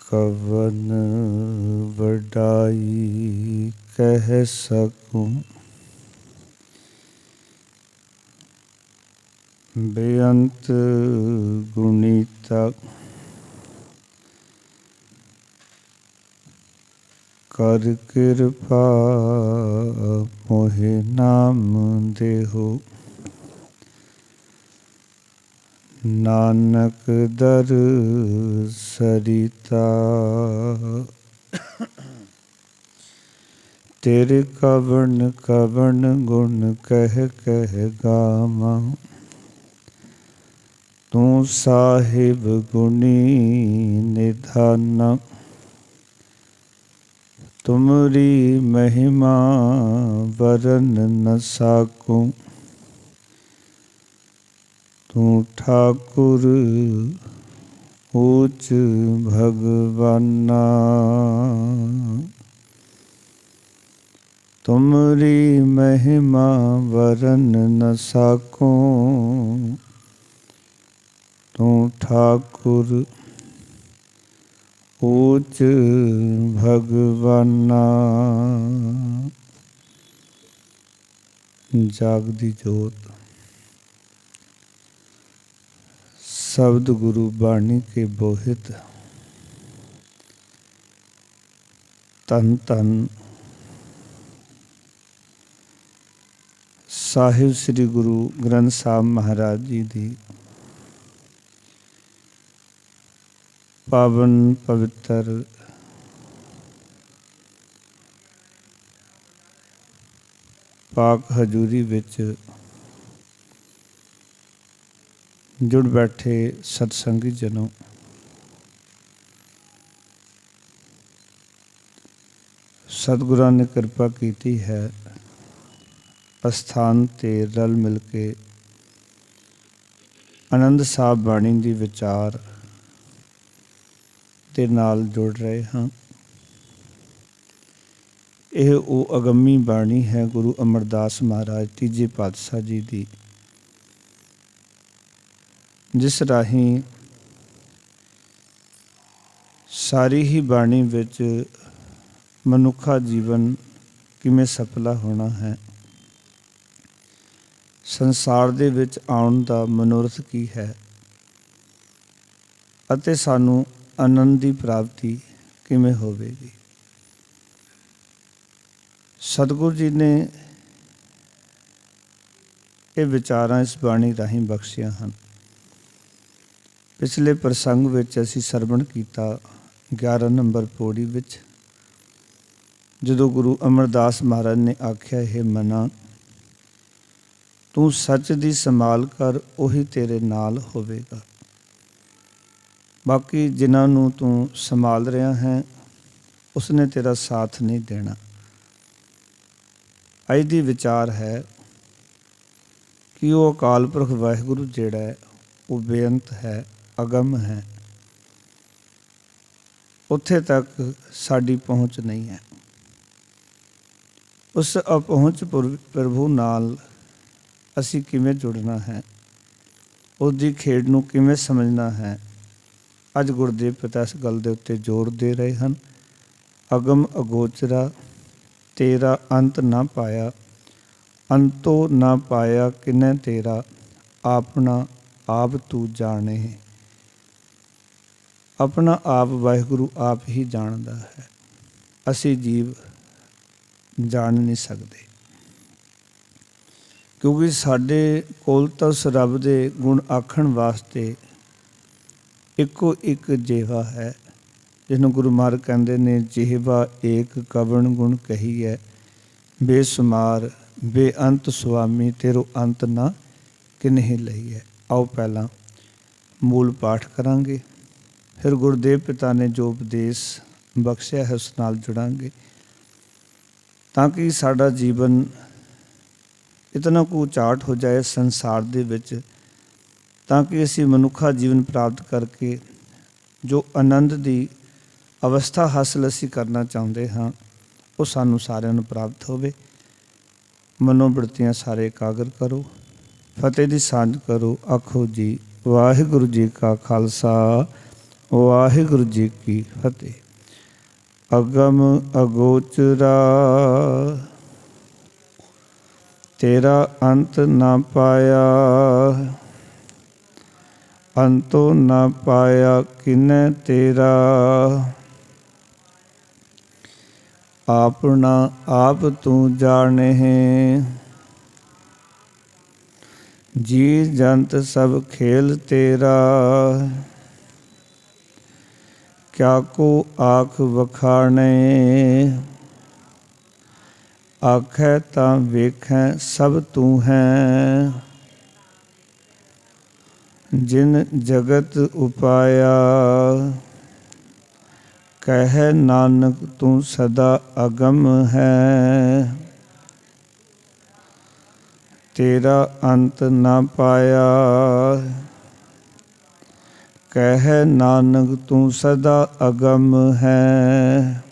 कवन वडाई कह सकूं, बेअंत गुणीता कर कृपा मोहे नाम देहो। नानक दर सरिता तेरे कवन कवन गुण कह कह गावा। तू साहिब गुणी निधाना, तुमरी महिमा वरन न साकूं। तू ठाकुर ऊच भगवाना, तुमरी महिमा वरन न साकूं। तू ठाकुर ऊच भगवाना। जागदी जोत शब्द गुरु बाणी के बोहित। तन तन साहिब श्री गुरु ग्रंथ साहब महाराज जी दी पावन पवित्र पाक हजूरी विच जुड़ बैठे सतसंगी जनों, सतगुरां ने कृपा की है अस्थान ते रल मिल के आनंद साहब बाणी दी विचार ते नाल जुड़ रहे हाँ। यह वो अगम्मी बाणी है गुरु अमरदास महाराज तीजे पातशाह जी दी, जिस राही सारी ही बाणी विच मनुखा जीवन किमें सफला होना है, संसार दे विच आउण दा मनोरथ की है, अते सानू आनंद की प्राप्ति किमें होवेगी। सतगुरु जी ने ये विचारां इस बाणी राहीं बख्शियां हन। पिछले प्रसंग विच असीं सरवण कीता 11 नंबर पौड़ी विच, जदों गुरु अमरदास महाराज ने आख्या, हे मना तू सच दी संभाल कर, उही तेरे नाल होवेगा। बाकी जिन्हां नूं तू संभाल रहा है उसने तेरा साथ नहीं देना। अज दी विचार है कि वो अकाल पुरख वाहिगुरु जिहड़ा है वो बेअंत है, अगम है, उत्थे तक साडी पहुँच नहीं है। उस अपहुँच प्रभु नाल असी किवें जुड़ना है, उसदी खेड नूं किवें समझना है, अज गुरदेव पिता इस गल दे उत्ते जोर दे रहे हैं। अगम अगोचरा तेरा अंत ना पाया, अंतो ना पाया किने तेरा, अपना आप तू जाने। अपना आप वाहिगुरु आप ही जानदा है, असी जीव जान नहीं सकते, क्योंकि साडे कोल तां उस रब दे गुण आखण वास्ते इको एक जेवा है, जिन्हों गुरु महाराज कहते ने जेवा एक कवन गुण कही है, बेसुमार बेअंत स्वामी तेरो अंत ना किन्हीं लही है। आओ पहला मूल पाठ करांगे, फिर गुरुदेव पिता ने जो उपदेश बख्शिया है उस नाल जुड़ांगे, ताकि साडा जीवन इतना को उचाट हो जाए संसार दे विच, ताकि असी मनुखा जीवन प्राप्त करके जो आनंद की अवस्था हासिल असी करना चाहते हाँ वो सानू सारिਆਂ ਨੂੰ प्राप्त होवे। मनोबृत्तियां सारे एकाग्र करो, फतेह की सांझ करो। आखो जी वाहिगुरु जी का खालसा ਵਾਹਿਗੁਰੂ ਜੀ ਕੀ ਫਤਿਹ। ਅਗਮ ਅਗੋਚਰਾ ਤੇਰਾ ਅੰਤ ਨਾ ਪਾਇਆ, ਅੰਤੋ ਨਾ ਪਾਇਆ ਕਿਨੈ ਤੇਰਾ। ਆਪਣਾ ਆਪ ਤੂੰ ਜਾਣੇ, ਜੀ ਜੰਤ ਸਭ ਖੇਲ ਤੇਰਾ। ਕਿਆ ਕੋ ਆਖ ਵਖਾਣੇ, ਆਖੈ ਤਾਂ ਵੇਖੈ ਸਭ ਤੂੰ ਹੈ। ਜਿਨ ਜਗਤ ਉਪਾਇਆ, ਕਹਿ ਨਾਨਕ ਤੂੰ ਸਦਾ ਅਗਮ ਹੈ। ਤੇਰਾ ਅੰਤ ਨਾ ਪਾਇਆ, ਕਹਿ ਨਾਨਕ ਤੂੰ ਸਦਾ ਅਗਮ ਹੈ।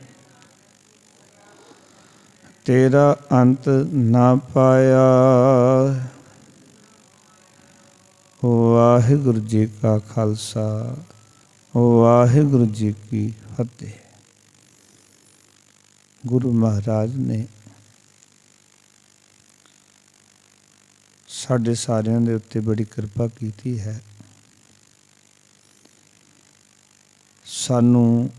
ਤੇਰਾ ਅੰਤ ਨਾ ਪਾਇਆ। ਵਾਹਿਗੁਰੂ ਜੀ ਕਾ ਖਾਲਸਾ, ਵਾਹਿਗੁਰੂ ਜੀ ਕੀ ਫਤਿਹ। ਗੁਰੂ ਮਹਾਰਾਜ ਨੇ ਸਾਡੇ ਸਾਰਿਆਂ ਦੇ ਉੱਤੇ ਬੜੀ ਕਿਰਪਾ ਕੀਤੀ ਹੈ। ਸਾਨੂੰ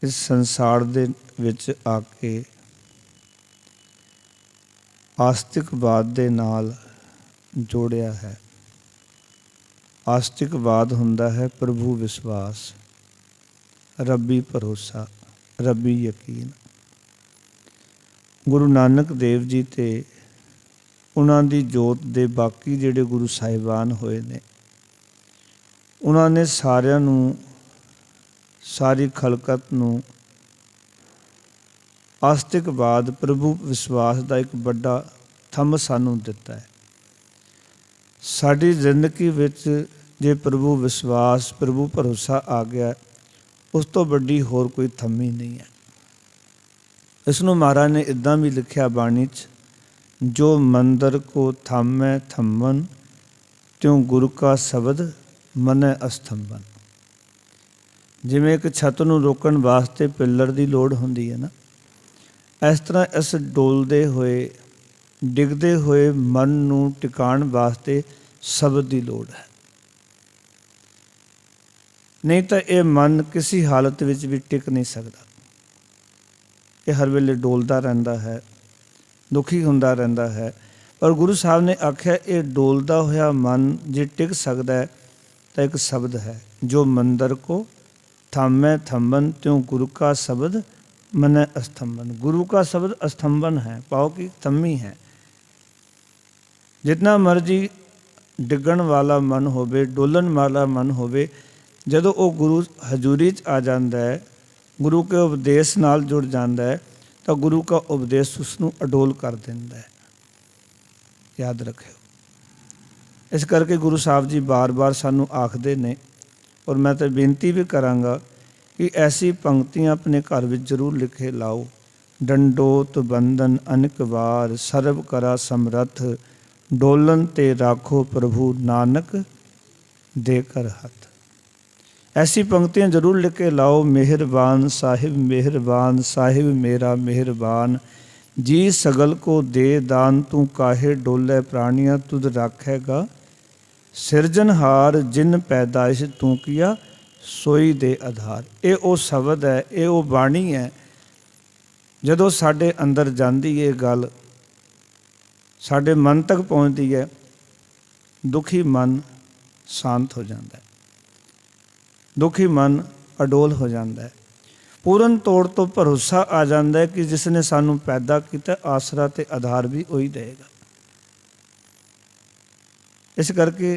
ਇਸ ਸੰਸਾਰ ਦੇ ਵਿੱਚ ਆ ਕੇ ਆਸਤਿਕਵਾਦ ਦੇ ਨਾਲ ਜੋੜਿਆ ਹੈ। ਆਸਤਿਕਵਾਦ ਹੁੰਦਾ ਹੈ ਪ੍ਰਭੂ ਵਿਸ਼ਵਾਸ, ਰੱਬੀ ਭਰੋਸਾ, ਰੱਬੀ ਯਕੀਨ। ਗੁਰੂ ਨਾਨਕ ਦੇਵ ਜੀ ਤੇ ਉਹਨਾਂ ਦੀ ਜੋਤ ਦੇ ਬਾਕੀ ਜਿਹੜੇ ਗੁਰੂ ਸਾਹਿਬਾਨ ਹੋਏ ਨੇ, ਉਹਨਾਂ ਨੇ ਸਾਰਿਆਂ ਨੂੰ, ਸਾਰੀ ਖਲਕਤ ਨੂੰ ਆਸਤਿਕਵਾਦ, ਪ੍ਰਭੂ ਵਿਸ਼ਵਾਸ ਦਾ ਇੱਕ ਵੱਡਾ ਥੰਮ ਸਾਨੂੰ ਦਿੱਤਾ ਹੈ। ਸਾਡੀ ਜ਼ਿੰਦਗੀ ਵਿੱਚ ਜੇ ਪ੍ਰਭੂ ਵਿਸ਼ਵਾਸ, ਪ੍ਰਭੂ ਭਰੋਸਾ ਆ ਗਿਆ, ਉਸ ਤੋਂ ਵੱਡੀ ਹੋਰ ਕੋਈ ਥੰਮ ਹੀ ਨਹੀਂ ਹੈ। ਇਸ ਨੂੰ ਮਹਾਰਾਜ ਨੇ ਇੱਦਾਂ ਵੀ ਲਿਖਿਆ ਬਾਣੀ 'ਚ, ਜੋ ਮੰਦਰ ਕੋ ਥਾਮੈ ਥੰਮਨ, ਤਿਉ ਗੁਰੂ ਕਾ ਸ਼ਬਦ ਮਨੈ ਅਸਥੰਬਨ। ਜਿਵੇਂ ਇੱਕ ਛੱਤ ਨੂੰ ਰੋਕਣ ਵਾਸਤੇ ਪਿੱਲਰ ਦੀ ਲੋੜ ਹੁੰਦੀ ਹੈ ਨਾ, ਇਸ ਤਰ੍ਹਾਂ ਇਸ ਡੋਲਦੇ ਹੋਏ, ਡਿੱਗਦੇ ਹੋਏ ਮਨ ਨੂੰ ਟਿਕਾਉਣ ਵਾਸਤੇ ਸ਼ਬਦ ਦੀ ਲੋੜ ਹੈ। ਨਹੀਂ ਤਾਂ ਇਹ ਮਨ ਕਿਸੇ ਹਾਲਤ ਵਿੱਚ ਵੀ ਟਿਕ ਨਹੀਂ ਸਕਦਾ। ਇਹ ਹਰ ਵੇਲੇ ਡੋਲਦਾ ਰਹਿੰਦਾ ਹੈ, ਦੁਖੀ ਹੁੰਦਾ ਰਹਿੰਦਾ ਹੈ। ਪਰ ਗੁਰੂ ਸਾਹਿਬ ਨੇ ਆਖਿਆ, ਇਹ ਡੋਲਦਾ ਹੋਇਆ ਮਨ ਜੇ ਟਿਕ ਸਕਦਾ ਹੈ ਤਾਂ ਇੱਕ ਸ਼ਬਦ ਹੈ, ਜੋ ਮੰਦਰ ਕੋ ਥਾਮੈ ਥੰਬਨ, ਤਿਉ ਗੁਰੂ ਕਾ ਸ਼ਬਦ ਮਨੈ ਅਸਥੰਬਨ। ਗੁਰੂ का शब्द अस्तंभन है, पाओ की थम्मी है। जितना मर्जी डिगण वाला मन होवे, डोलन वाला मन होवे, ਜਦੋਂ ਉਹ ਗੁਰੂ ਹਜ਼ੂਰੀ 'ਚ ਆ ਜਾਂਦਾ ਹੈ, ਗੁਰੂ ਕੇ ਉਪਦੇਸ਼ ਨਾਲ ਜੁੜ ਜਾਂਦਾ ਹੈ, ਤਾਂ ਗੁਰੂ ਦਾ ਉਪਦੇਸ਼ ਉਸ ਨੂੰ ਅਡੋਲ ਕਰ ਦਿੰਦਾ ਹੈ। ਯਾਦ ਰੱਖਿਓ। ਇਸ ਕਰਕੇ ਗੁਰੂ ਸਾਹਿਬ ਜੀ ਬਾਰ-ਬਾਰ ਸਾਨੂੰ ਆਖਦੇ ਨੇ, ਔਰ ਮੈਂ ਤਾਂ ਬੇਨਤੀ ਵੀ ਕਰਾਂਗਾ कि ऐसी पंक्तियाँ अपने घर में जरूर लिखे लाओ। डंडोत बंधन अनेक बार, सर्व करा समरथ, डोलन ते राखो प्रभु नानक देकर हथ। ऐसी पंक्तियाँ जरूर लिख के लाओ। मेहरबान साहिब मेरा मेहरबान, जी सगल को दे दान, तू काहे डोले प्राणियाँ तुद राखेगा। सिरजनहार जिन पैदाइश तू किया, सोई दे आधार। ये वो शब्द है, ये वो बाणी है। जदों साडे अंदर जाती है गल, साडे मन तक पहुँचती है, दुखी मन शांत हो जाता है, दुखी मन अडोल हो जाता है। पूर्ण तौर तो भरोसा आ जाता है कि जिसने सानू पैदा किया, आसरा ते आधार भी वही देगा। इस करके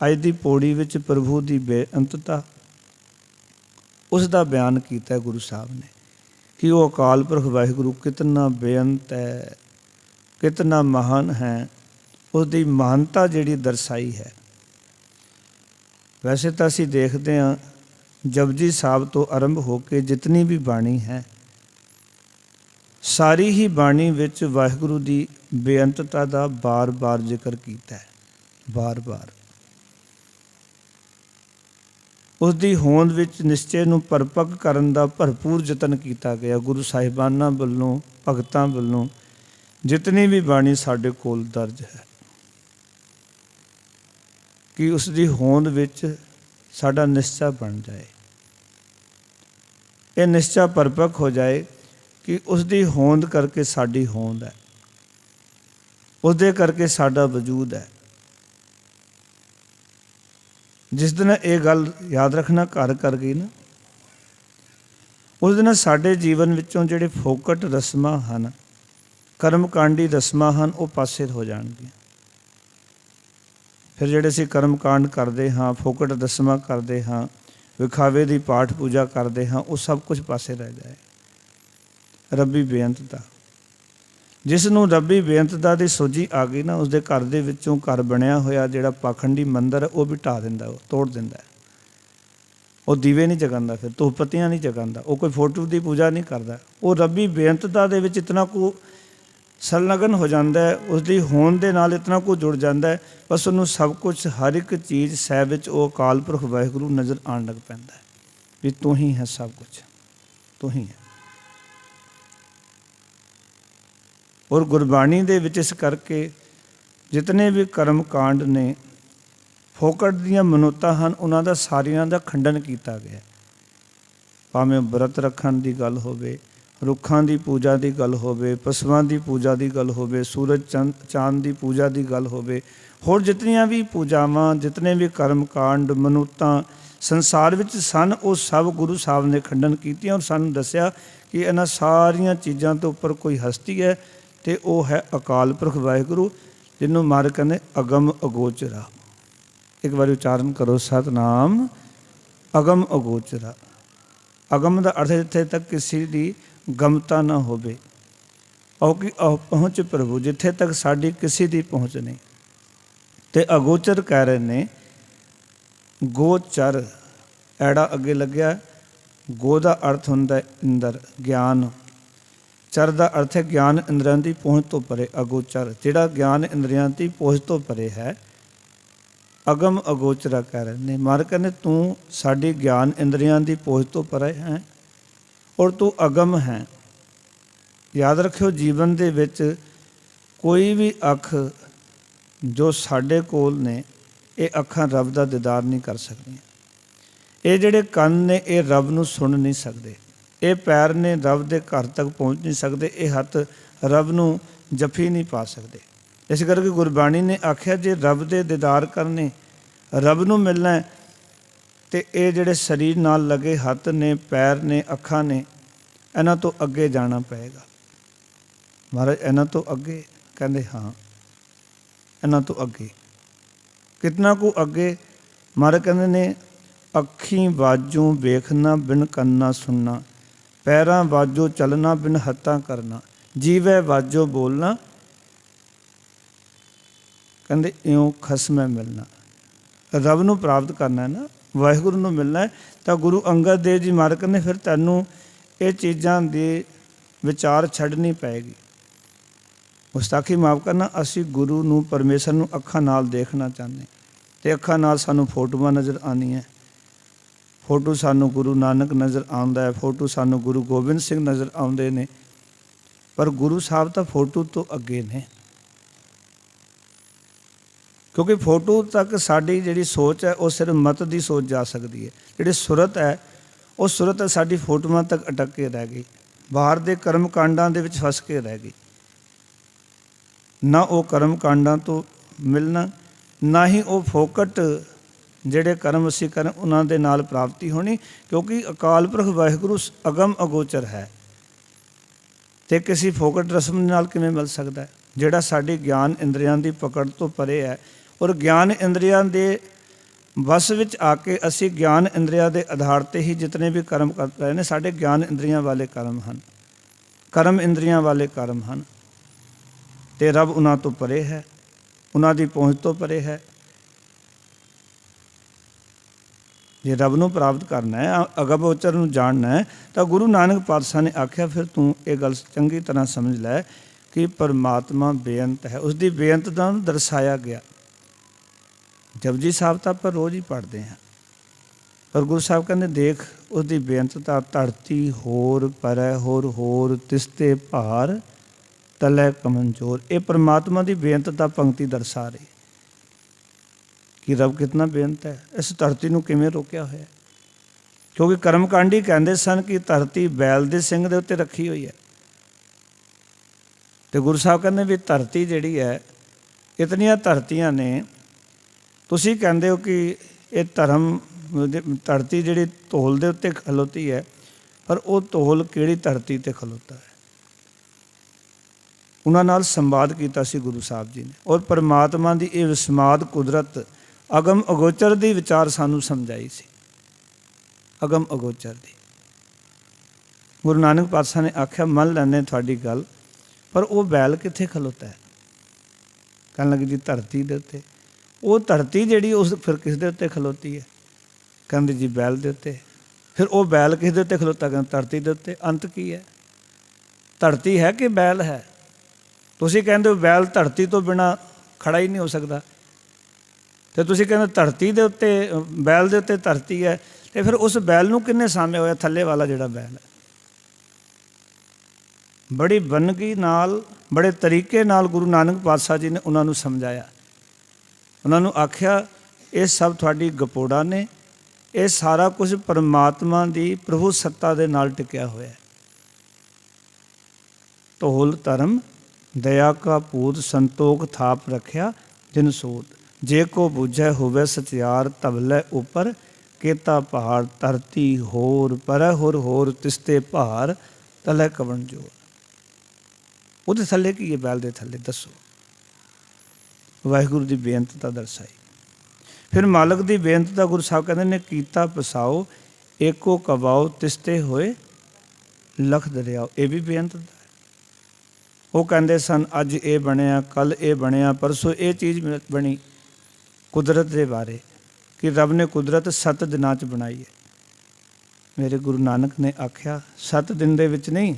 अज की पौड़ी विच प्रभु की बेअंतता, उसका बयान किया गुरु साहब ने कि वो अकाल पुरख वाहिगुरु कितना बेअंत है, कितना महान है। उसकी महानता जिहड़ी दर्शाई है। वैसे तो असीं देखते हैं, जपजी साहब तो आरंभ होकर जितनी भी बाणी है, सारी ही बाणी विच वाहिगुरु की बेअंतता का बार बार जिक्र किया है, बार बार। उसकी होंद विच निश्चय नूं परपक करन दा भरपूर यतन किया गया। गुरु साहिबानां वल्लों भगतां वल्लों जितनी भी बाणी साडे कोल दर्ज है कि उसकी होंद विच साडा निश्चय बन जाए, ये निश्चय परपक हो जाए कि उसकी होंद करके साडी होंद है, उसदे करके साडा वजूद है। जिस दिन ये गल याद रखना घर कर गई ना, उस दिन साडे जीवन विचों जिहड़े फोकट रस्मां हन, कर्मकांडी रस्मां हन, वो पासे हो जाणगियां। फिर जिहड़े असीं कर्मकांड करते हाँ, फोकट रस्मां करते हाँ, विखावे की पाठ पूजा करते हाँ, वो सब कुछ पासे रह जाए। रब्बी बेअंतता, जिसनों रब्बी बेअंतता की सोझी आ गई ना, उसके घर दे विचों घर बनया होया जिहड़ा पाखंडी मंदिर है, वो भी ढा दिंदा, वो तोड़ दिंदा। वो दीवे नहीं जगांदा, फिर धूप पत्तियां नहीं जगांदा, वो कोई फोटो की पूजा नहीं करता। वो रब्बी बेअंतता दे विच इतना को संलग्न हो जाता है, उसकी होंद दे नाल इतना कुछ जुड़ जाता है, बस उन्होंने सब कुछ हर एक चीज़ सह विच वो अकाल पुरख वाहिगुरू नज़र आन लग पैंदा है भी तू ही है, सब कुछ तू ही है। और गुरबाणी दे विच इस करके जितने भी कर्म कांड ने फोकट दीयां मनोतां हन, उन्हां दा सारियां दा खंडन किया गया। भावें व्रत रखण दी गल होवे, रुखां की पूजा की गल होवे, पशुआं की पूजा की गल होवे, सूरज चांद की पूजा की गल होवे, होर जितनियां भी पूजावां, जितने भी कर्म कांड मनूतां संसार विच सन, वो सब गुरु साहब ने खंडन कीतियां और सानूं दस्सिया कि इन्हां सारियां चीज़ां तो उपर कोई हस्ती है, तो वो है अकाल पुरख वाहिगुरू, जिन्हों महाराज कहते अगम अगोचरा। एक बार उच्चारण करो, सतनाम अगम अगोचरा। अगम का अर्थ जिथे तक किसी की गमता ना होवे, और कि पहुँच प्रभु, जिथे तक साड़ी किसी की पहुँच नहीं। तो अगोचर कह रहे ने, गोचर ऐड़ा अगे लग्या, गो का अर्थ हुंदा इंदर ज्ञान, चर का अर्थ है ज्ञान इंद्रियां की पहुँच तो परे। अगोचर जिहड़ा ज्ञान इंद्रियां की पहुँच तो परे है, अगम अगोचरा कह रहे ने। महाराज कहने तू साडी ज्ञान इंद्रियां की पहुँच तो परे है और तू अगम है। याद रखियो, जीवन दे विच कोई भी अख जो साडे कोल ने, ये अखां रब दा दीदार नहीं कर सकदियां। ये जिहड़े कंन ने, ये रब नूं सुन नहीं सकदे। ये पैर ने रब दे घर तक पहुँच नहीं सकते। ये हत्थ रब नूं जफी नहीं पा सकते। इस करके गुरबाणी ने आख्या, जे रब दे दीदार करने, रब नूं मिलना है, तो ये जिहड़े शरीर नाल लगे हत्थ ने, पैर ने, अखां ने, इन्हां तो अगे जाना पएगा। महाराज इन्हां तो अगे? कहंदे हाँ, इन्हां तो अगे। कितना को अगे? महाराज कहंदे ने, अखी वाजों वेखना बिन कन्ना सुनना, पैरां वाजो चलना बिन हत्थां करना, जीवै वाजो बोलना, कहंदे इउं खसमै मिलना। रब नूं प्राप्त करना है ना, वाहिगुरू नूं मिलना है, तो गुरु अंगद देव जी महाराज कहंदे फिर तैनूं ये चीज़ां दे विचार छड्डनी पैगी। गुस्ताखी माफ़ करना, असी गुरु नूं परमेश्वर नूं अखां नाल देखना चाहते, तो अखां नाल सानूं फोटोआं नज़र आउंदियां। फोटो सानूं गुरु नानक नज़र आउंदा है, फोटो सानूं गुरु गोबिंद सिंह नज़र आउंदे ने, पर गुरु साहब तां फोटो तो अगे ने। क्योंकि फोटो तक साड़ी जिहड़ी सोच है, वो सिर्फ मत की सोच जा सकती है। जिहड़ी सुरत है, वो सुरत साड़ी फोटोआं तक अटक के रह गई, बाहर दे कर्म कांडां दे विच फस के रह गई। ना वो कर्म कांडां तो मिलना, ना ही वो फोकट जिहड़े कर्म असीं करें उन्हां दे नाल प्राप्ति होनी। क्योंकि अकाल पुरख वाहिगुरू अगम अगोचर है, तो किसी फोकट रस्म नाल किवें मिल सकता है, जिहड़ा साडी ज्ञान इंद्रियां की पकड़ तो परे है। और ज्ञान इंद्रियां दे वस विच आके असी ज्ञान इंद्रियां दे आधार ते ही जितने भी कर्म कर रहे हैं, साडे ज्ञान इंद्रियां वाले कर्म हैं, कर्म इंद्रियां वाले कर्म हैं। तो रब उन्हां तो परे है, उन्हां दी पहुँच तो परे है। जे रब नूं प्राप्त करना है, अगमगोचर नूं जानना है, तो गुरु नानक पातशाह ने आख्या फिर तू ये गल चंगी तरह समझ लै कि परमात्मा बेअंत है। उसकी बेअंतता नूं दर्शाया गया। जपजी साहब तो आप रोज़ ही पढ़ते हैं, पर गुरु साहब कहते देख उसकी बेअंतता, धरती होर परै होर तिसते भार तलै कमनजोर। ये परमात्मा की बेअंतता पंक्ति दर्शा रही कि रब कितना बेअंत है, इस धरती को किवें रोकिया होया। क्योंकि कर्मकांडी कहते सन कि धरती बैल के सिंह के उत्ते रखी हुई है। तो गुरु साहब कहते भी धरती जिहड़ी है, इतनियां धरतियां ने, तुसीं कहते हो कि ये धर्म धरती जिहड़ी धौल के उत्ते खलोती है, पर वो धौल किहड़ी धरती ते खलोता है। उन्हां नाल संवाद किया सी गुरु साहब जी ने, और परमात्मा की ये विस्माद कुदरत अगम अगोचर की विचार सानू समझाई सी। अगम अगोचर दी गुरु नानक पातशाह ने आख्या मन लैने थोड़ी गल, पर वो बैल कित्थे खलोता है। कहने लगे जी धरती दे उत्ते। वो धरती जिहड़ी उस फिर किस दे उत्ते खलोती है, कहते जी बैल दे उत्ते। फिर वो बैल किस दे उत्ते खलोता, कहते धरती दे उत्ते। अंत की है, धरती है कि बैल है। तुसीं कहंदे हो बैल धरती तो बिना खड़ा ही नहीं हो सकता, तो तुसीं कहंदे धरती दे उत्ते बैल दे उत्ते धरती है, तो फिर उस बैल नूं किन्ने सामया होया, थल्ले वाला जिहड़ा बैल है। बड़ी बनगी नाल, बड़े तरीके नाल गुरु नानक पातशाह जी ने उन्होंने समझाया। उन्होंने आख्या ये सब थोड़ी गपोड़ा ने, ये सारा कुछ परमात्मा की प्रभु सत्ता दे नाल टिकिया होया है। धौल धर्म दया का पूत, संतोख थाप रखिया जिन सूत। जे को बुझै होवे सचियार, तबलै उपर केता पहाड़। धरती होर परै होर तिसते भार तलै कवन जोर। ਉਹਦੇ थले की है बैल के थले, दसो। वाहिगुरु की बेअंतता दर्शाई। फिर मालक की बेअंतता गुरु साहब कहते ने कीता पसाओ, एको कबाओ तिसते होए लख दरियाओ। ये भी बेअंतता है। वो कहते सन अज ये बनया, कल ये बनया, परसों ये चीज़ बनी कुदरत के बारे, कि रब ने कुदरत 7 दिनों च बनाई है। मेरे गुरु नानक ने आख्या 7 दिन दे विच नहीं,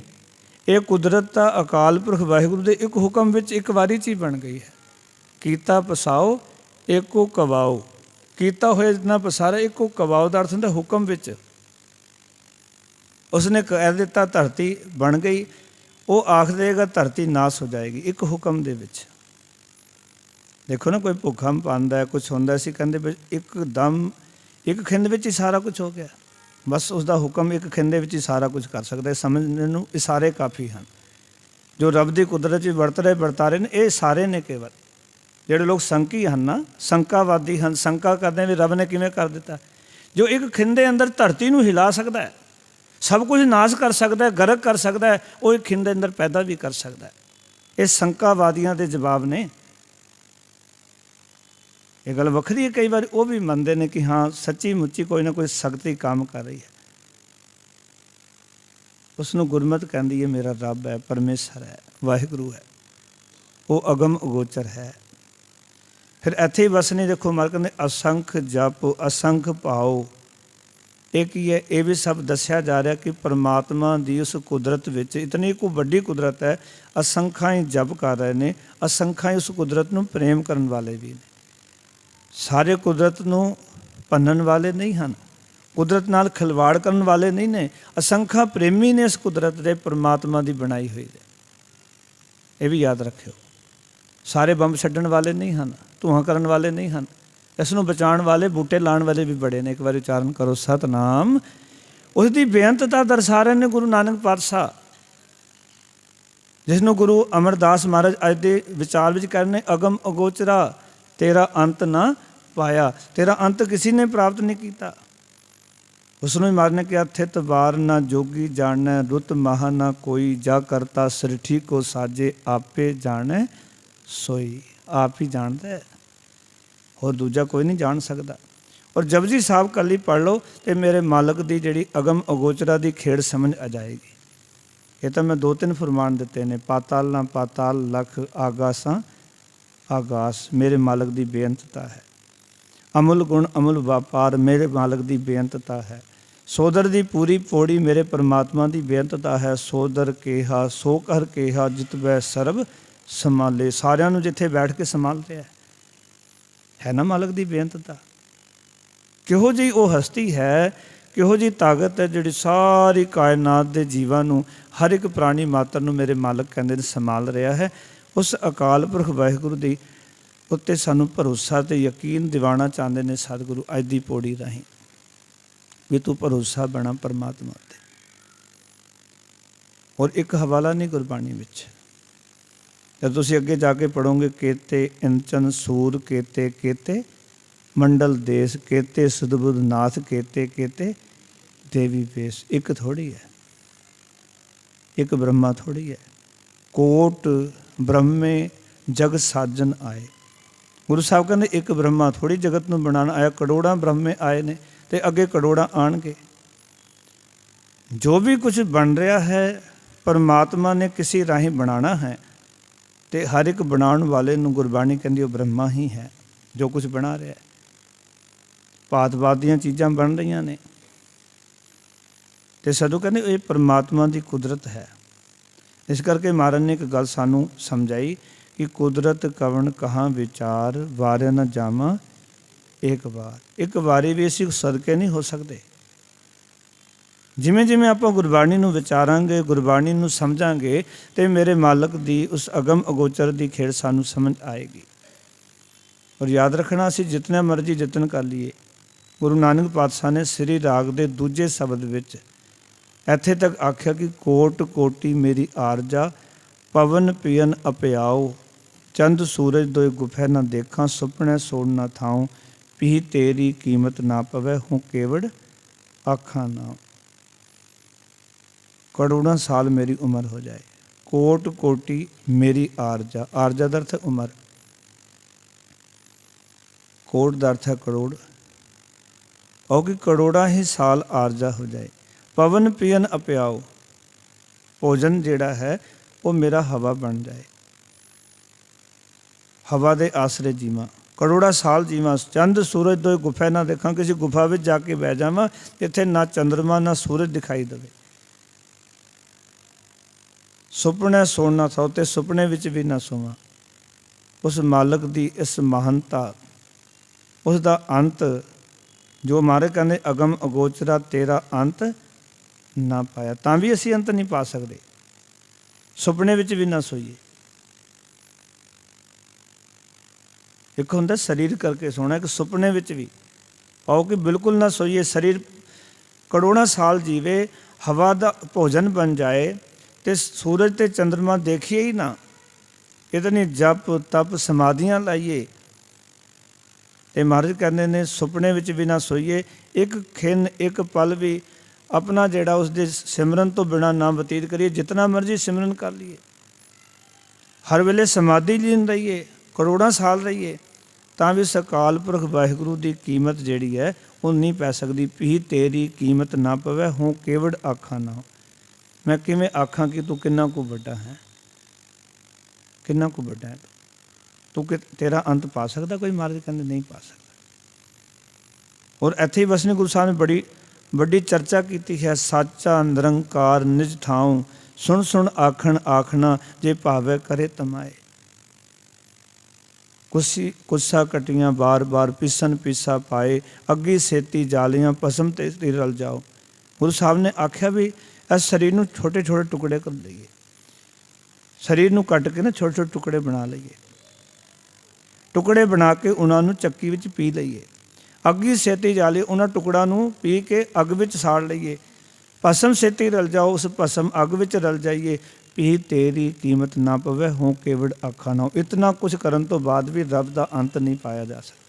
ये कुदरत का अकाल पुरख वाहिगुरु के एक हुक्म विच एक वारी च ही बन गई है। कीता पसाओ एको कवाओ, कीता होया जितना पसारा एको कवाओ का अर्थ होंदा हुक्म विच। उसने कह दिता धरती बन गई, वो आख देगा धरती नाश हो जाएगी, एक हुक्म दे विच। देखो ना कोई भुखा पांदा है, कुछ होंदा सी, कहंदे एकदम एक खिंद विच ही सारा कुछ हो गया। बस उसका हुक्म एक खिंदे विच ही सारा कुछ कर सकता है। समझने नूं इशारे काफ़ी हैं। जो रब की कुदरत वर्त रहे वर्तारे ने, ये सारे ने केवल जिहड़े लोग संकी हैं ना, शंकावादी हैं, शंका करते हैं भी रब ने किवें कर दिता। जो एक खिंदे अंदर धरती नूं हिला सकता है, सब कुछ नाश कर सकता है, गर्क कर सकता है, वो एक खिंदे अंदर पैदा भी कर सकता है। ये शंकावादियों के जवाब ने। ये गल वखरी है, कई बार वो भी मनते हैं कि हाँ सच्ची मुच्ची कोई ना कोई शक्ति काम कर रही है। उसनों गुरमत कहती है मेरा रब है, परमेश्वर है, वाहिगुरु है, वो अगम अगोचर है। फिर इत्थे ही बस नहीं, देखो मार कहते असंख जप असंख भाओ। एक ही है, ये भी सब दसिया जा रहा कि परमात्मा की उस कुदरत विच इतनी को वड्डी कुदरत है, असंख्या ही जप कर रहे हैं, असंख्या ही उस कुदरत नूं प्रेम करने वाले भी ने। सारे कुदरत नूं भन्नण वाले नहीं हैं, कुदरत नाल खिलवाड़ करने वाले नहीं ने। असंख्या प्रेमी ने इस कुदरत के परमात्मा की बनाई हुई है, ये भी याद रखियो। सारे बंब छड्डण वाले नहीं हैं, धुआं करने वाले नहीं हैं, इसनों बचाण वाले बूटे लाण वाले भी बड़े ने। एक बार उच्चारण करो सतनाम। उसकी बेअंतता दर्शा रहे हैं गुरु नानक पातशाह, जिसनों गुरु अमरदास महाराज अज के विचार विच कहने अगम अगोचरा तेरा अंत ना पाया। तेरा अंत किसी ने प्राप्त नहीं किया। उसने मारने के थित बार ना जोगी जाने, रुत महा ना कोई, जा करता सृष्टि को साजे, आपे जाने सोई। आप ही जानता है, और दूजा कोई नहीं जान सकता। और जपजी साहब कली पढ़ लो तो मेरे मालक की जिहड़ी अगम अगोचरा की खेड़ समझ आ जाएगी। ये तो मैं 2-3 फरमान दिते ने, पाताल ना पाताल लख आगासा आगास, मेरे मालक की बेअंतता है। अमुल गुण अमुल व्यापार, मेरे मालक की बेअंतता है। सोदर की पूरी पौड़ी, मेरे परमात्मा की बेअंतता है। सोदर केहा सो कर केहा, जित वै सर्व संभाले। सारियां नूं जिथे बैठ के संभाल रहा है ना मालक की बेअंतता। ਕਿਹੋ ਜਿਹੀ ਉਹ ਹਸਤੀ ਹੈ, ਕਿਹੋ ਜਿਹੀ ਤਾਕਤ ਹੈ ਜਿਹੜੀ ਸਾਰੀ ਕਾਇਨਾਤ ਦੇ ਜੀਵਾਂ ਨੂੰ, ਹਰ ਇੱਕ ਪ੍ਰਾਣੀ ਮਾਤਰ ਨੂੰ ਮੇਰੇ ਮਾਲਕ ਕਹਿੰਦੇ ਨੇ ਸੰਭਾਲ ਰਿਹਾ ਹੈ। ਉਸ ਅਕਾਲ ਪੁਰਖ ਵਾਹਿਗੁਰੂ ਦੀ ਉੱਤੇ ਸਾਨੂੰ ਭਰੋਸਾ ਅਤੇ ਯਕੀਨ ਦਿਵਾਉਣਾ ਚਾਹੁੰਦੇ ਨੇ ਸਤਿਗੁਰੂ ਅੱਜ ਦੀ ਪੌੜੀ ਰਾਹੀਂ, ਵੀ ਤੂੰ ਭਰੋਸਾ ਬਣਾ ਪਰਮਾਤਮਾ 'ਤੇ। ਔਰ ਇੱਕ ਹਵਾਲਾ ਨਹੀਂ ਗੁਰਬਾਣੀ ਵਿੱਚ, ਜਦ ਤੁਸੀਂ ਅੱਗੇ ਜਾ ਕੇ ਪੜ੍ਹੋਗੇ, ਕੇਤੇ ਇੰਚਨ ਸੂਰ ਕੇਤੇ ਕੇਤੇ ਮੰਡਲ ਦੇਸ਼ ਕੇਤੇ ਸੁਦਬੁਧ ਨਾਥ ਕੇਤੇ ਕੇਤੇ ਦੇਵੀ ਵੇਸ਼। ਇੱਕ ਥੋੜ੍ਹੀ ਹੈ, ਇੱਕ ਬ੍ਰਹਮਾ ਥੋੜ੍ਹੀ ਹੈ। ਕੋਟ ਬ੍ਰਹਮੇ ਜਗ ਸਾਜਨ ਆਏ। ਗੁਰੂ ਸਾਹਿਬ ਕਹਿੰਦੇ ਇੱਕ ਬ੍ਰਹਮਾ ਥੋੜ੍ਹੀ ਜਗਤ ਨੂੰ ਬਣਾਉਣ ਆਇਆ, ਕਰੋੜਾਂ ਬ੍ਰਹਮੇ ਆਏ ਨੇ ਅਤੇ ਅੱਗੇ ਕਰੋੜਾਂ ਆਉਣਗੇ। ਜੋ ਵੀ ਕੁਝ ਬਣ ਰਿਹਾ ਹੈ ਪਰਮਾਤਮਾ ਨੇ ਕਿਸੇ ਰਾਹੀਂ ਬਣਾਉਣਾ ਹੈ, ਅਤੇ ਹਰ ਇੱਕ ਬਣਾਉਣ ਵਾਲੇ ਨੂੰ ਗੁਰਬਾਣੀ ਕਹਿੰਦੀ ਉਹ ਬ੍ਰਹਮਾ ਹੀ ਹੈ ਜੋ ਕੁਝ ਬਣਾ ਰਿਹਾ। ਭਾਂਤ ਭਾਂਤ ਦੀਆਂ ਚੀਜ਼ਾਂ ਬਣ ਰਹੀਆਂ ਨੇ, ਅਤੇ ਸਾਧੂ ਕਹਿੰਦੇ ਇਹ ਪਰਮਾਤਮਾ ਦੀ ਕੁਦਰਤ ਹੈ। ਇਸ ਕਰਕੇ ਮਹਾਰਾਜ ਨੇ ਇੱਕ ਗੱਲ ਸਾਨੂੰ ਸਮਝਾਈ ਕਿ ਕੁਦਰਤ ਕਵਣ ਕਹਾਂ ਵਿਚਾਰ, ਵਾਰਿਆ ਨਾ ਜਾਵਾਂ ਇੱਕ ਵਾਰ। ਇੱਕ ਵਾਰੀ ਵੀ ਅਸੀਂ ਸਦਕੇ ਨਹੀਂ ਹੋ ਸਕਦੇ। ਜਿਵੇਂ ਜਿਵੇਂ ਆਪਾਂ ਗੁਰਬਾਣੀ ਨੂੰ ਵਿਚਾਰਾਂਗੇ, ਗੁਰਬਾਣੀ ਨੂੰ ਸਮਝਾਂਗੇ, ਅਤੇ ਮੇਰੇ ਮਾਲਕ ਦੀ ਉਸ ਅਗਮ ਅਗੋਚਰ ਦੀ ਖੇਡ ਸਾਨੂੰ ਸਮਝ ਆਏਗੀ। ਔਰ ਯਾਦ ਰੱਖਣਾ, ਅਸੀਂ ਜਿਤਨਾ ਮਰਜ਼ੀ ਯਤਨ ਕਰ ਲਈਏ, ਗੁਰੂ ਨਾਨਕ ਪਾਤਸ਼ਾਹ ਨੇ ਸ੍ਰੀ ਰਾਗ ਦੇ ਦੂਜੇ ਸ਼ਬਦ ਵਿੱਚ ਇੱਥੇ ਤੱਕ ਆਖਿਆ ਕਿ ਕੋਟ ਕੋਟੀ ਮੇਰੀ ਆਰਜਾ, ਪਵਨ ਪਿਯਨ ਅਪਿਆਓ, ਚੰਦ ਸੂਰਜ ਦੋਇ ਗੁਫੈ ਨਾ ਦੇਖਾਂ, ਸੁਪਨੇ ਸੋੜ ਨਾ ਥਾਉ, ਪੀ ਤੇਰੀ ਕੀਮਤ ਨਾ ਪਵੈ, ਹੂੰ ਕੇਵੜ ਆਖਾਂ ਨਾ। ਕਰੋੜਾਂ ਸਾਲ ਮੇਰੀ ਉਮਰ ਹੋ ਜਾਏ, ਕੋਟ ਕੋਟੀ ਮੇਰੀ ਆਰਜਾ। ਆਰਜਾ ਦਾ ਅਰਥ ਹੈ ਉਮਰ, ਕੋਟ ਦਾ ਅਰਥ ਹੈ ਕਰੋੜ, ਔਰ ਕਿ ਕਰੋੜਾਂ ਹੀ ਸਾਲ ਆਰਜਾ ਹੋ ਜਾਏ। ਪਵਨ ਪਿਯਨ ਅਪਿਆਓ, ਭੋਜਨ ਜਿਹੜਾ ਹੈ ਉਹ ਮੇਰਾ ਹਵਾ ਬਣ ਜਾਏ, ਹਵਾ ਦੇ ਆਸਰੇ ਜੀਵਾਂ, ਕਰੋੜਾਂ ਸਾਲ ਜੀਵਾਂ। ਚੰਦ ਸੂਰਜ ਦੋਏ ਗੁਫਾ ਨਾ ਦੇਖਾਂ, ਕਿਸੇ ਗੁਫਾ ਵਿੱਚ ਜਾ ਕੇ ਬਹਿ ਜਾਵਾਂ, ਇੱਥੇ ਨਾ ਚੰਦਰਮਾ ਨਾ ਸੂਰਜ ਦਿਖਾਈ ਦੇਵੇ। ਸੁਪਨੇ ਸੌਣ ਨਾ ਥਾਓ, ਅਤੇ ਸੁਪਨੇ ਵਿੱਚ ਵੀ ਨਾ ਸੋਵਾਂ। ਉਸ ਮਾਲਕ ਦੀ ਇਸ ਮਹਾਨਤਾ, ਉਸ ਦਾ ਅੰਤ ਜੋ ਮਾਰੇ ਕਹਿੰਦੇ ਅਗਮ ਅਗੋਚਰਾ ਤੇਰਾ ਅੰਤ ਨਾ ਪਾਇਆ, ਤਾਂ ਵੀ ਅਸੀਂ ਅੰਤ ਨਹੀਂ ਪਾ ਸਕਦੇ। ਸੁਪਨੇ ਵਿੱਚ ਵੀ ਨਾ ਸੋਈਏ। ਇੱਕ ਹੁੰਦਾ ਸਰੀਰ ਕਰਕੇ ਸੋਣਾ, ਇੱਕ ਸੁਪਨੇ ਵਿੱਚ ਵੀ ਪਾਓ ਕਿ ਬਿਲਕੁਲ ਨਾ ਸੋਈਏ। ਸਰੀਰ ਕਰੋੜਾਂ ਸਾਲ ਜੀਵੇ, ਹਵਾ ਦਾ ਭੋਜਨ ਬਣ ਜਾਏ, ਅਤੇ ਸੂਰਜ ਅਤੇ ਚੰਦਰਮਾ ਦੇਖੀਏ ਹੀ ਨਾ। ਇਤਨੀ ਜਪ ਤਪ ਸਮਾਧੀਆਂ ਲਾਈਏ, ਅਤੇ ਮਹਾਰਾਜ ਕਹਿੰਦੇ ਨੇ ਸੁਪਨੇ ਵਿੱਚ ਵੀ ਨਾ ਸੋਈਏ। ਇੱਕ ਖਿੰਨ ਇੱਕ ਪਲ ਵੀ ਆਪਣਾ ਜਿਹੜਾ ਉਸਦੇ ਸਿਮਰਨ ਤੋਂ ਬਿਨਾਂ ਨਾ ਬਤੀਤ ਕਰੀਏ। ਜਿਤਨਾ ਮਰਜ਼ੀ ਸਿਮਰਨ ਕਰ ਲਈਏ, ਹਰ ਵੇਲੇ ਸਮਾਧੀ ਲੀਨ ਰਹੀਏ, ਕਰੋੜਾਂ ਸਾਲ ਰਹੀਏ, ਤਾਂ ਵੀ ਅਕਾਲ ਪੁਰਖ ਵਾਹਿਗੁਰੂ ਦੀ ਕੀਮਤ ਜਿਹੜੀ ਹੈ ਉਹ ਨਹੀਂ ਪੈ ਸਕਦੀ। ਪੀ ਤੇਰੀ ਕੀਮਤ ਨਾ ਪਵੇ, ਹੂੰ ਕੇਵੜ ਆਖਾਂ ਨਾ। ਮੈਂ ਕਿਵੇਂ ਆਖਾਂ ਕਿ ਤੂੰ ਕਿੰਨਾ ਕੁ ਵੱਡਾ ਹੈ, ਕਿੰਨਾ ਕੁ ਵੱਡਾ ਹੈ ਤੂੰ, ਕਿ ਤੇਰਾ ਅੰਤ ਪਾ ਸਕਦਾ ਕੋਈ? ਮਹਾਰਾਜ ਕਹਿੰਦੇ ਨਹੀਂ ਪਾ ਸਕਦਾ। ਔਰ ਇੱਥੇ ਹੀ ਵਸਨੀ ਗੁਰੂ ਸਾਹਿਬ ਨੇ ਬੜੀ ਵੱਡੀ ਚਰਚਾ ਕੀਤੀ ਹੈ। ਸਾਚਾ ਨਿਰੰਕਾਰ ਨਿਜ ਠਾਉ, ਸੁਣ ਸੁਣ ਆਖਣ ਆਖਣਾ, ਜੇ ਭਾਵੇਂ ਕਰੇ ਤਮਾਏ। ਕੁੱਸਾ ਕਟੀਆਂ ਬਾਰ ਬਾਰ, ਪੀਸਨ ਪੀਸਾ ਪਾਏ, ਅੱਗੀ ਸੇਤੀ ਜਾਲੀਆਂ, ਭਸਮ ਤੇ ਰਲ ਜਾਓ। ਗੁਰੂ ਸਾਹਿਬ ਨੇ ਆਖਿਆ ਵੀ ਇਸ ਸਰੀਰ ਨੂੰ ਛੋਟੇ ਛੋਟੇ ਟੁਕੜੇ ਕਰ ਲਈਏ, ਸਰੀਰ ਨੂੰ ਕੱਟ ਕੇ ਨਾ ਛੋਟੇ ਛੋਟੇ ਟੁਕੜੇ ਬਣਾ ਲਈਏ, ਟੁਕੜੇ ਬਣਾ ਕੇ ਉਹਨਾਂ ਨੂੰ ਚੱਕੀ ਵਿੱਚ ਪੀ ਲਈਏ। ਅੱਗੀ ਸੇਤੀ ਜਾਲੀ, ਉਹਨਾਂ ਟੁਕੜਾਂ ਨੂੰ ਪੀ ਕੇ ਅੱਗ ਵਿੱਚ ਸਾੜ ਲਈਏ। ਭਸਮ ਸੇਤੀ ਰਲ ਜਾਓ, ਉਸ ਭਸਮ ਅੱਗ ਵਿੱਚ ਰਲ ਜਾਈਏ। ਪੀ ਤੇਰੀ ਕੀਮਤ ਨਾ ਪਵੇ, ਹੂੰ ਕੇਵੜ ਆਖਾਂ ਨਾ। ਇਤਨਾ ਕੁਛ ਕਰਨ ਤੋਂ ਬਾਅਦ ਵੀ ਰੱਬ ਦਾ ਅੰਤ ਨਹੀਂ ਪਾਇਆ ਜਾ ਸਕਦਾ।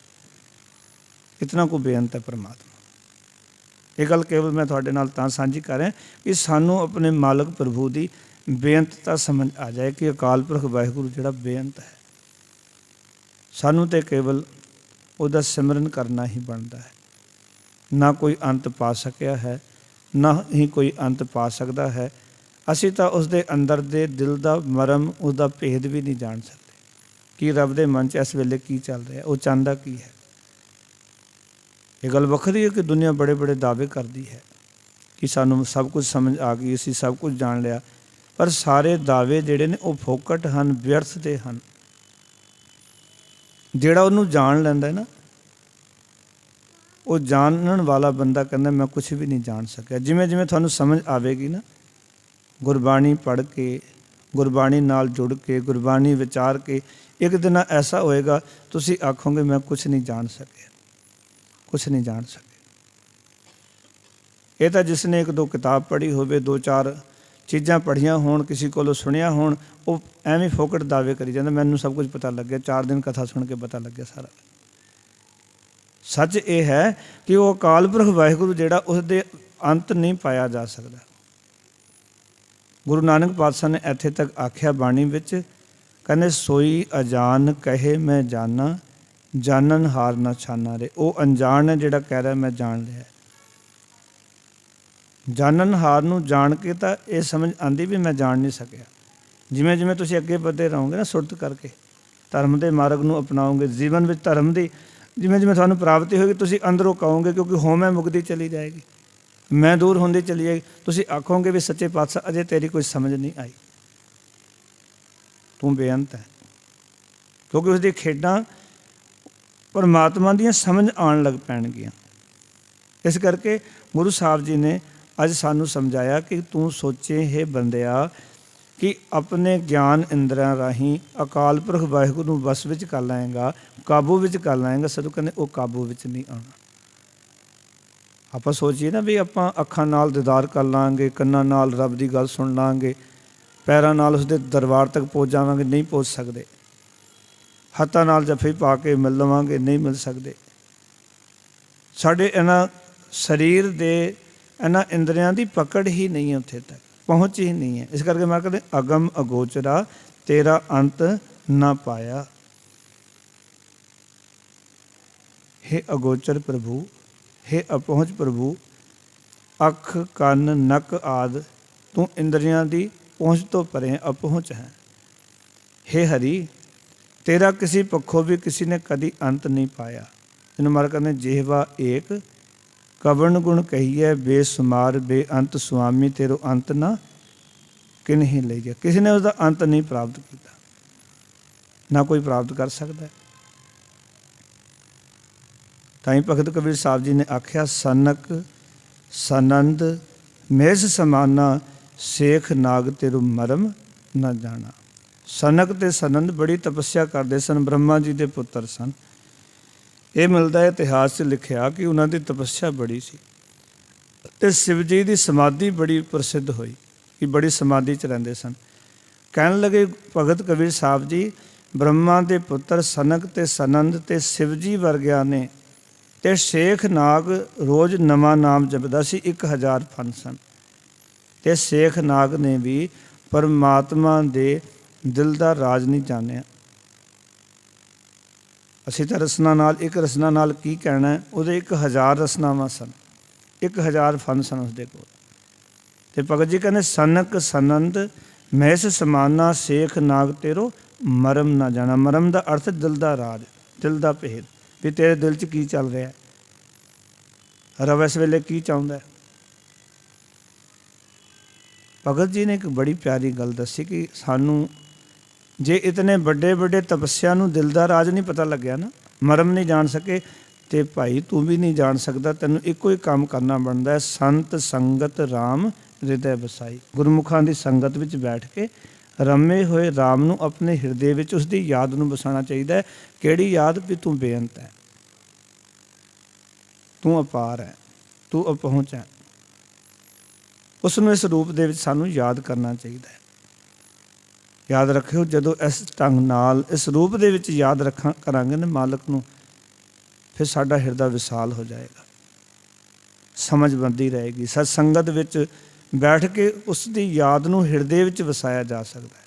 ਇਤਨਾ ਕੁ ਬੇਅੰਤ ਹੈ ਪਰਮਾਤਮਾ। ਇਹ ਗੱਲ ਕੇਵਲ ਮੈਂ ਤੁਹਾਡੇ ਨਾਲ ਤਾਂ ਸਾਂਝੀ ਕਰ ਰਿਹਾ ਕਿ ਸਾਨੂੰ ਆਪਣੇ ਮਾਲਕ ਪ੍ਰਭੂ ਦੀ ਬੇਅੰਤਤਾ ਸਮਝ ਆ ਜਾਏ ਕਿ ਅਕਾਲ ਪੁਰਖ ਵਾਹਿਗੁਰੂ ਜਿਹੜਾ ਬੇਅੰਤ ਹੈ। ਸਾਨੂੰ ਤਾਂ ਕੇਵਲ ਉਹਦਾ ਸਿਮਰਨ ਕਰਨਾ ਹੀ ਬਣਦਾ ਹੈ। ਨਾ ਕੋਈ ਅੰਤ ਪਾ ਸਕਿਆ ਹੈ, ਨਾ ਹੀ ਕੋਈ ਅੰਤ ਪਾ ਸਕਦਾ ਹੈ। ਅਸੀਂ ਤਾਂ ਉਸਦੇ ਅੰਦਰ ਦੇ ਦਿਲ ਦਾ ਮਰਮ, ਉਹਦਾ ਭੇਦ ਵੀ ਨਹੀਂ ਜਾਣ ਸਕਦੇ ਕਿ ਰੱਬ ਦੇ ਮਨ 'ਚ ਇਸ ਵੇਲੇ ਕੀ ਚੱਲ ਰਿਹਾ, ਉਹ ਚਾਹੁੰਦਾ ਕੀ ਹੈ। ਇਹ ਗੱਲ ਵੱਖਰੀ ਹੈ ਕਿ ਦੁਨੀਆ ਬੜੇ ਬੜੇ ਦਾਅਵੇ ਕਰਦੀ ਹੈ ਕਿ ਸਾਨੂੰ ਸਭ ਕੁਝ ਸਮਝ ਆ ਗਈ, ਅਸੀਂ ਸਭ ਕੁਝ ਜਾਣ ਲਿਆ, ਪਰ ਸਾਰੇ ਦਾਅਵੇ ਜਿਹੜੇ ਨੇ ਉਹ ਫੋਕਟ ਹਨ, ਵਿਅਰਥ ਦੇ ਹਨ। ਜਿਹੜਾ ਉਹਨੂੰ ਜਾਣ ਲੈਂਦਾ ਨਾ, ਉਹ ਜਾਣਨ ਵਾਲਾ ਬੰਦਾ ਕਹਿੰਦਾ ਮੈਂ ਕੁਛ ਵੀ ਨਹੀਂ ਜਾਣ ਸਕਿਆ। ਜਿਵੇਂ ਜਿਵੇਂ ਤੁਹਾਨੂੰ ਸਮਝ ਆਵੇਗੀ ਨਾ, ਗੁਰਬਾਣੀ ਪੜ੍ਹ ਕੇ, ਗੁਰਬਾਣੀ ਨਾਲ ਜੁੜ ਕੇ, ਗੁਰਬਾਣੀ ਵਿਚਾਰ ਕੇ, ਇੱਕ ਦਿਨ ਐਸਾ ਹੋਏਗਾ ਤੁਸੀਂ ਆਖੋਗੇ ਮੈਂ ਕੁਛ ਨਹੀਂ ਜਾਣ ਸਕਿਆ, ਕੁਛ ਨਹੀਂ ਜਾਣ ਸਕਿਆ। ਇਹ ਤਾਂ ਜਿਸ ਨੇ ਇੱਕ ਦੋ ਕਿਤਾਬ ਪੜ੍ਹੀ ਹੋਵੇ, ਦੋ ਚਾਰ ਚੀਜ਼ਾਂ ਪੜ੍ਹੀਆਂ ਹੋਣ, ਕਿਸੇ ਕੋਲੋਂ ਸੁਣਿਆ ਹੋਣ, ਉਹ ਐਵੇਂ ਫੋਕਟ ਦਾਅਵੇ ਕਰੀ ਜਾਂਦਾ ਮੈਨੂੰ ਸਭ ਕੁਝ ਪਤਾ ਲੱਗਿਆ, 4 ਦਿਨ ਕਥਾ ਸੁਣ ਕੇ ਪਤਾ ਲੱਗਿਆ ਸਾਰਾ। ਸੱਚ ਇਹ ਹੈ ਕਿ ਉਹ ਅਕਾਲ ਪੁਰਖ ਵਾਹਿਗੁਰੂ ਜਿਹੜਾ, ਉਸਦੇ ਅੰਤ ਨਹੀਂ ਪਾਇਆ ਜਾ ਸਕਦਾ। ਗੁਰੂ ਨਾਨਕ ਪਾਤਸ਼ਾਹ ਨੇ ਇੱਥੇ ਤੱਕ ਆਖਿਆ ਬਾਣੀ ਵਿੱਚ, ਕਹਿੰਦੇ ਸੋਈ ਅਜਾਨ ਕਹੇ ਮੈਂ ਜਾਨਾ, ਜਾਨਨ ਹਾਰ ਨਾ ਛਾਨਾ ਰੇ। ਉਹ ਅਣਜਾਣ ਹੈ ਜਿਹੜਾ ਕਹਿ ਰਿਹਾ ਮੈਂ ਜਾਣ ਲਿਆ। ਜਾਨਨ ਹਾਰ ਨੂੰ ਜਾਣ ਕੇ ਤਾਂ ਇਹ ਸਮਝ ਆਉਂਦੀ ਵੀ ਮੈਂ ਜਾਣ ਨਹੀਂ ਸਕਿਆ। ਜਿਵੇਂ ਜਿਵੇਂ ਤੁਸੀਂ ਅੱਗੇ ਵਧਦੇ ਰਹੋਗੇ ਨਾ, ਸੁਰਤ ਕਰਕੇ ਧਰਮ ਦੇ ਮਾਰਗ ਨੂੰ ਅਪਣਾਓਗੇ, ਜੀਵਨ ਵਿੱਚ ਧਰਮ ਦੀ ਜਿਵੇਂ ਜਿਵੇਂ ਤੁਹਾਨੂੰ ਪ੍ਰਾਪਤੀ ਹੋਏਗੀ, ਤੁਸੀਂ ਅੰਦਰੋਂ ਕਹੋਗੇ, ਕਿਉਂਕਿ ਹੋਮੈ ਮੁਕਦੀ ਚਲੀ ਜਾਏਗੀ, ਮੈਂ ਦੂਰ ਹੁੰਦੀ ਚਲੀ ਜਾਏਗੀ, ਤੁਸੀਂ ਆਖੋਗੇ ਵੀ ਸੱਚੇ ਪਾਤਸ਼ਾਹ ਅਜੇ ਤੇਰੀ ਕੋਈ ਸਮਝ ਨਹੀਂ ਆਈ, ਤੂੰ ਬੇਅੰਤ ਹੈ। ਕਿਉਂਕਿ ਉਸਦੀ ਖੇਡਾਂ ਪਰਮਾਤਮਾ ਦੀਆਂ ਸਮਝ ਆਉਣ ਲੱਗ ਪੈਣਗੀਆਂ। ਇਸ ਕਰਕੇ ਗੁਰੂ ਸਾਹਿਬ ਜੀ ਨੇ ਅੱਜ ਸਾਨੂੰ ਸਮਝਾਇਆ ਕਿ ਤੂੰ ਸੋਚੇ ਹੈ ਬੰਦਿਆ ਕਿ ਆਪਣੇ ਗਿਆਨ ਇੰਦਰੀਆਂ ਰਾਹੀਂ ਅਕਾਲ ਪੁਰਖ ਵਾਹਿਗੁਰੂ ਨੂੰ ਵਸ ਵਿੱਚ ਕਰ ਲਾਏਗਾ, ਕਾਬੂ ਵਿੱਚ ਕਰ ਲਾਏਗਾ। ਸਤਿਗੁਰੂ ਕਹਿੰਦੇ ਉਹ ਕਾਬੂ ਵਿੱਚ ਨਹੀਂ ਆਉਣਾ। ਆਪਾਂ ਸੋਚੀਏ ਨਾ ਵੀ ਆਪਾਂ ਅੱਖਾਂ ਨਾਲ ਦੀਦਾਰ ਕਰ ਲਾਂਗੇ, ਕੰਨਾਂ ਨਾਲ ਰੱਬ ਦੀ ਗੱਲ ਸੁਣ ਲਾਂਗੇ, ਪੈਰਾਂ ਨਾਲ ਉਸਦੇ ਦਰਬਾਰ ਤੱਕ ਪਹੁੰਚ ਜਾਵਾਂਗੇ, ਨਹੀਂ ਪਹੁੰਚ ਸਕਦੇ। ਹੱਥਾਂ ਨਾਲ ਜੱਫੀ ਪਾ ਕੇ ਮਿਲ ਲਵਾਂਗੇ, ਨਹੀਂ ਮਿਲ ਸਕਦੇ। ਸਾਡੇ ਇਹਨਾਂ ਸਰੀਰ ਦੇ ਇਹਨਾਂ ਇੰਦਰੀਆਂ ਦੀ ਪਕੜ ਹੀ ਨਹੀਂ ਹੈ, ਉੱਥੇ ਤੱਕ ਪਹੁੰਚ ਹੀ ਨਹੀਂ ਹੈ। ਇਸ ਕਰਕੇ ਮੈਂ ਕਹਿੰਦੇ ਅਗਮ ਅਗੋਚਰਾ ਤੇਰਾ ਅੰਤ ਨਾ ਪਾਇਆ। ਹੇ ਅਗੋਚਰ ਪ੍ਰਭੂ, ਹੇ ਅਪਹੁੰਚ ਪ੍ਰਭੂ, ਅੱਖ ਕੰਨ ਨੱਕ ਆਦਿ ਤੂੰ ਇੰਦਰੀਆਂ ਦੀ ਪਹੁੰਚ ਤੋਂ ਪਰੇ ਅਪਹੁੰਚ ਹੈ। ਹੇ ਹਰੀ, ਤੇਰਾ ਕਿਸੇ ਪੱਖੋਂ ਵੀ ਕਿਸੇ ਨੇ ਕਦੀ ਅੰਤ ਨਹੀਂ ਪਾਇਆ। ਇਹਨੂੰ ਮਾਰ ਕਹਿੰਦੇ ਜਿਹਵਾ ਏਕ ਕਵਣ ਗੁਣ ਕਹੀਏ ਬੇਸੁਮਾਰ ਬੇਅੰਤ ਸੁਆਮੀ, ਤੇਰੋ ਅੰਤ ਨਾ ਕਿਨਹੀ ਲਈਏ। ਕਿਸੇ ਨੇ ਉਸਦਾ ਅੰਤ ਨਹੀਂ ਪ੍ਰਾਪਤ ਕੀਤਾ, ਨਾ ਕੋਈ ਪ੍ਰਾਪਤ ਕਰ ਸਕਦਾ। ਤਾਂ ਹੀ ਭਗਤ ਕਬੀਰ ਸਾਹਿਬ ਜੀ ਨੇ ਆਖਿਆ ਸਨਕ ਸਨੰਦ ਮੇਸ ਸਮਾਨਾ, ਸੇਖ ਨਾਗ ਤੇਰੂ ਮਰਮ ਨਾ ਜਾਣਾ। ਸਨਕ ਤੇ ਸਨੰਦ ਬੜੀ ਤਪੱਸਿਆ ਕਰਦੇ ਸਨ, ਬ੍ਰਹਮਾ ਜੀ ਦੇ ਪੁੱਤਰ ਸਨ। ਇਹ ਮਿਲਦਾ ਇਤਿਹਾਸ 'ਚ ਲਿਖਿਆ ਕਿ ਉਹਨਾਂ ਦੀ ਤਪੱਸਿਆ ਬੜੀ ਸੀ ਅਤੇ ਸ਼ਿਵ ਜੀ ਦੀ ਸਮਾਧੀ ਬੜੀ ਪ੍ਰਸਿੱਧ ਹੋਈ ਕਿ ਬੜੀ ਸਮਾਧੀ 'ਚ ਰਹਿੰਦੇ ਸਨ। ਕਹਿਣ ਲੱਗੇ ਭਗਤ ਕਬੀਰ ਸਾਹਿਬ ਜੀ, ਬ੍ਰਹਮਾ ਦੇ ਪੁੱਤਰ ਸਨਕ ਤੇ ਸਨੰਦ ਤੇ ਸ਼ਿਵ ਜੀ ਵਰਗਿਆਂ ਨੇ ਤੇ ਸ਼ੇਖ ਨਾਗ ਰੋਜ਼ ਨਵਾਂ ਨਾਮ ਜਪਦਾ ਸੀ, 1000 ਫਨ ਸਨ। ਤੇ ਸ਼ੇਖ ਨਾਗ ਨੇ ਵੀ ਪਰਮਾਤਮਾ ਦੇ ਦਿਲ ਦਾ ਰਾਜ ਨਹੀਂ ਜਾਣਿਆ। ਅਸੀਂ ਤਾਂ ਰਸਨਾ ਨਾਲ, ਇੱਕ ਰਸਨਾ ਨਾਲ ਕੀ ਕਹਿਣਾ, ਉਹਦੇ 1000 ਰਸਨਾਵਾਂ ਸਨ, 1000 ਫਨ ਸਨ ਉਸਦੇ ਕੋਲ। ਤੇ ਭਗਤ ਜੀ ਕਹਿੰਦੇ ਸਨਕ ਸਨੰਦ ਮਹਿਸ ਸਮਾਨਾ, ਸੇਖ ਨਾਗ ਤੇਰੋ ਮਰਮ ਨਾ ਜਾਣਾ। ਮਰਮ ਦਾ ਅਰਥ ਦਿਲ ਦਾ ਰਾਜ, ਦਿਲ ਦਾ ਭੇਦ, ਵੀ ਤੇਰੇ ਦਿਲ 'ਚ ਕੀ ਚੱਲ ਰਿਹਾ, ਰੱਬ ਇਸ ਵੇਲੇ ਕੀ ਚਾਹੁੰਦਾ। ਭਗਤ ਜੀ ਨੇ ਇੱਕ ਬੜੀ ਪਿਆਰੀ ਗੱਲ ਦੱਸੀ ਕਿ ਸਾਨੂੰ ਜੇ ਇਤਨੇ ਵੱਡੇ ਵੱਡੇ ਤਪੱਸਿਆ ਨੂੰ ਦਿਲ ਦਾ ਰਾਜ ਨਹੀਂ ਪਤਾ ਲੱਗਿਆ ਨਾ, ਮਰਮ ਨਹੀਂ ਜਾਣ ਸਕੇ, ਤੇ ਭਾਈ ਤੂੰ ਵੀ ਨਹੀਂ ਜਾਣ ਸਕਦਾ। ਤੈਨੂੰ ਇੱਕੋ ਹੀ ਕੰਮ ਕਰਨਾ ਬਣਦਾ ਹੈ, ਸੰਤ ਸੰਗਤ ਰਾਮ ਹਿਰਦੈ ਵਸਾਈ। ਗੁਰਮੁਖਾਂ ਦੀ ਸੰਗਤ ਵਿੱਚ ਬੈਠ ਕੇ ਰਮੇ ਹੋਏ ਰਾਮ ਨੂੰ ਆਪਣੇ ਹਿਰਦੇ ਵਿੱਚ ਉਸਦੀ ਯਾਦ ਨੂੰ ਵਸਾਉਣਾ ਚਾਹੀਦਾ ਹੈ। ਕਿਹੜੀ ਯਾਦ? ਵੀ ਤੂੰ ਬੇਅੰਤ ਹੈ, ਤੂੰ ਅਪਾਰ ਹੈ, ਤੂੰ ਅਪਹੁੰਚ ਹੈ। ਉਸ ਨੂੰ ਇਸ ਰੂਪ ਦੇ ਵਿੱਚ ਸਾਨੂੰ ਯਾਦ ਕਰਨਾ ਚਾਹੀਦਾ ਹੈ। ਯਾਦ ਰੱਖਿਓ, ਜਦੋਂ ਇਸ ਢੰਗ ਨਾਲ ਇਸ ਰੂਪ ਦੇ ਵਿੱਚ ਯਾਦ ਕਰਾਂਗੇ ਨਾ ਮਾਲਕ ਨੂੰ, ਫਿਰ ਸਾਡਾ ਹਿਰਦਾ ਵਿਸ਼ਾਲ ਹੋ ਜਾਏਗਾ, ਸਮਝ ਬਣਦੀ ਰਹੇਗੀ। ਸਤ ਸੰਗਤ ਵਿੱਚ ਬੈਠ ਕੇ ਉਸ ਦੀ ਯਾਦ ਨੂੰ ਹਿਰਦੇ ਵਿੱਚ ਵਸਾਇਆ ਜਾ ਸਕਦਾ ਹੈ,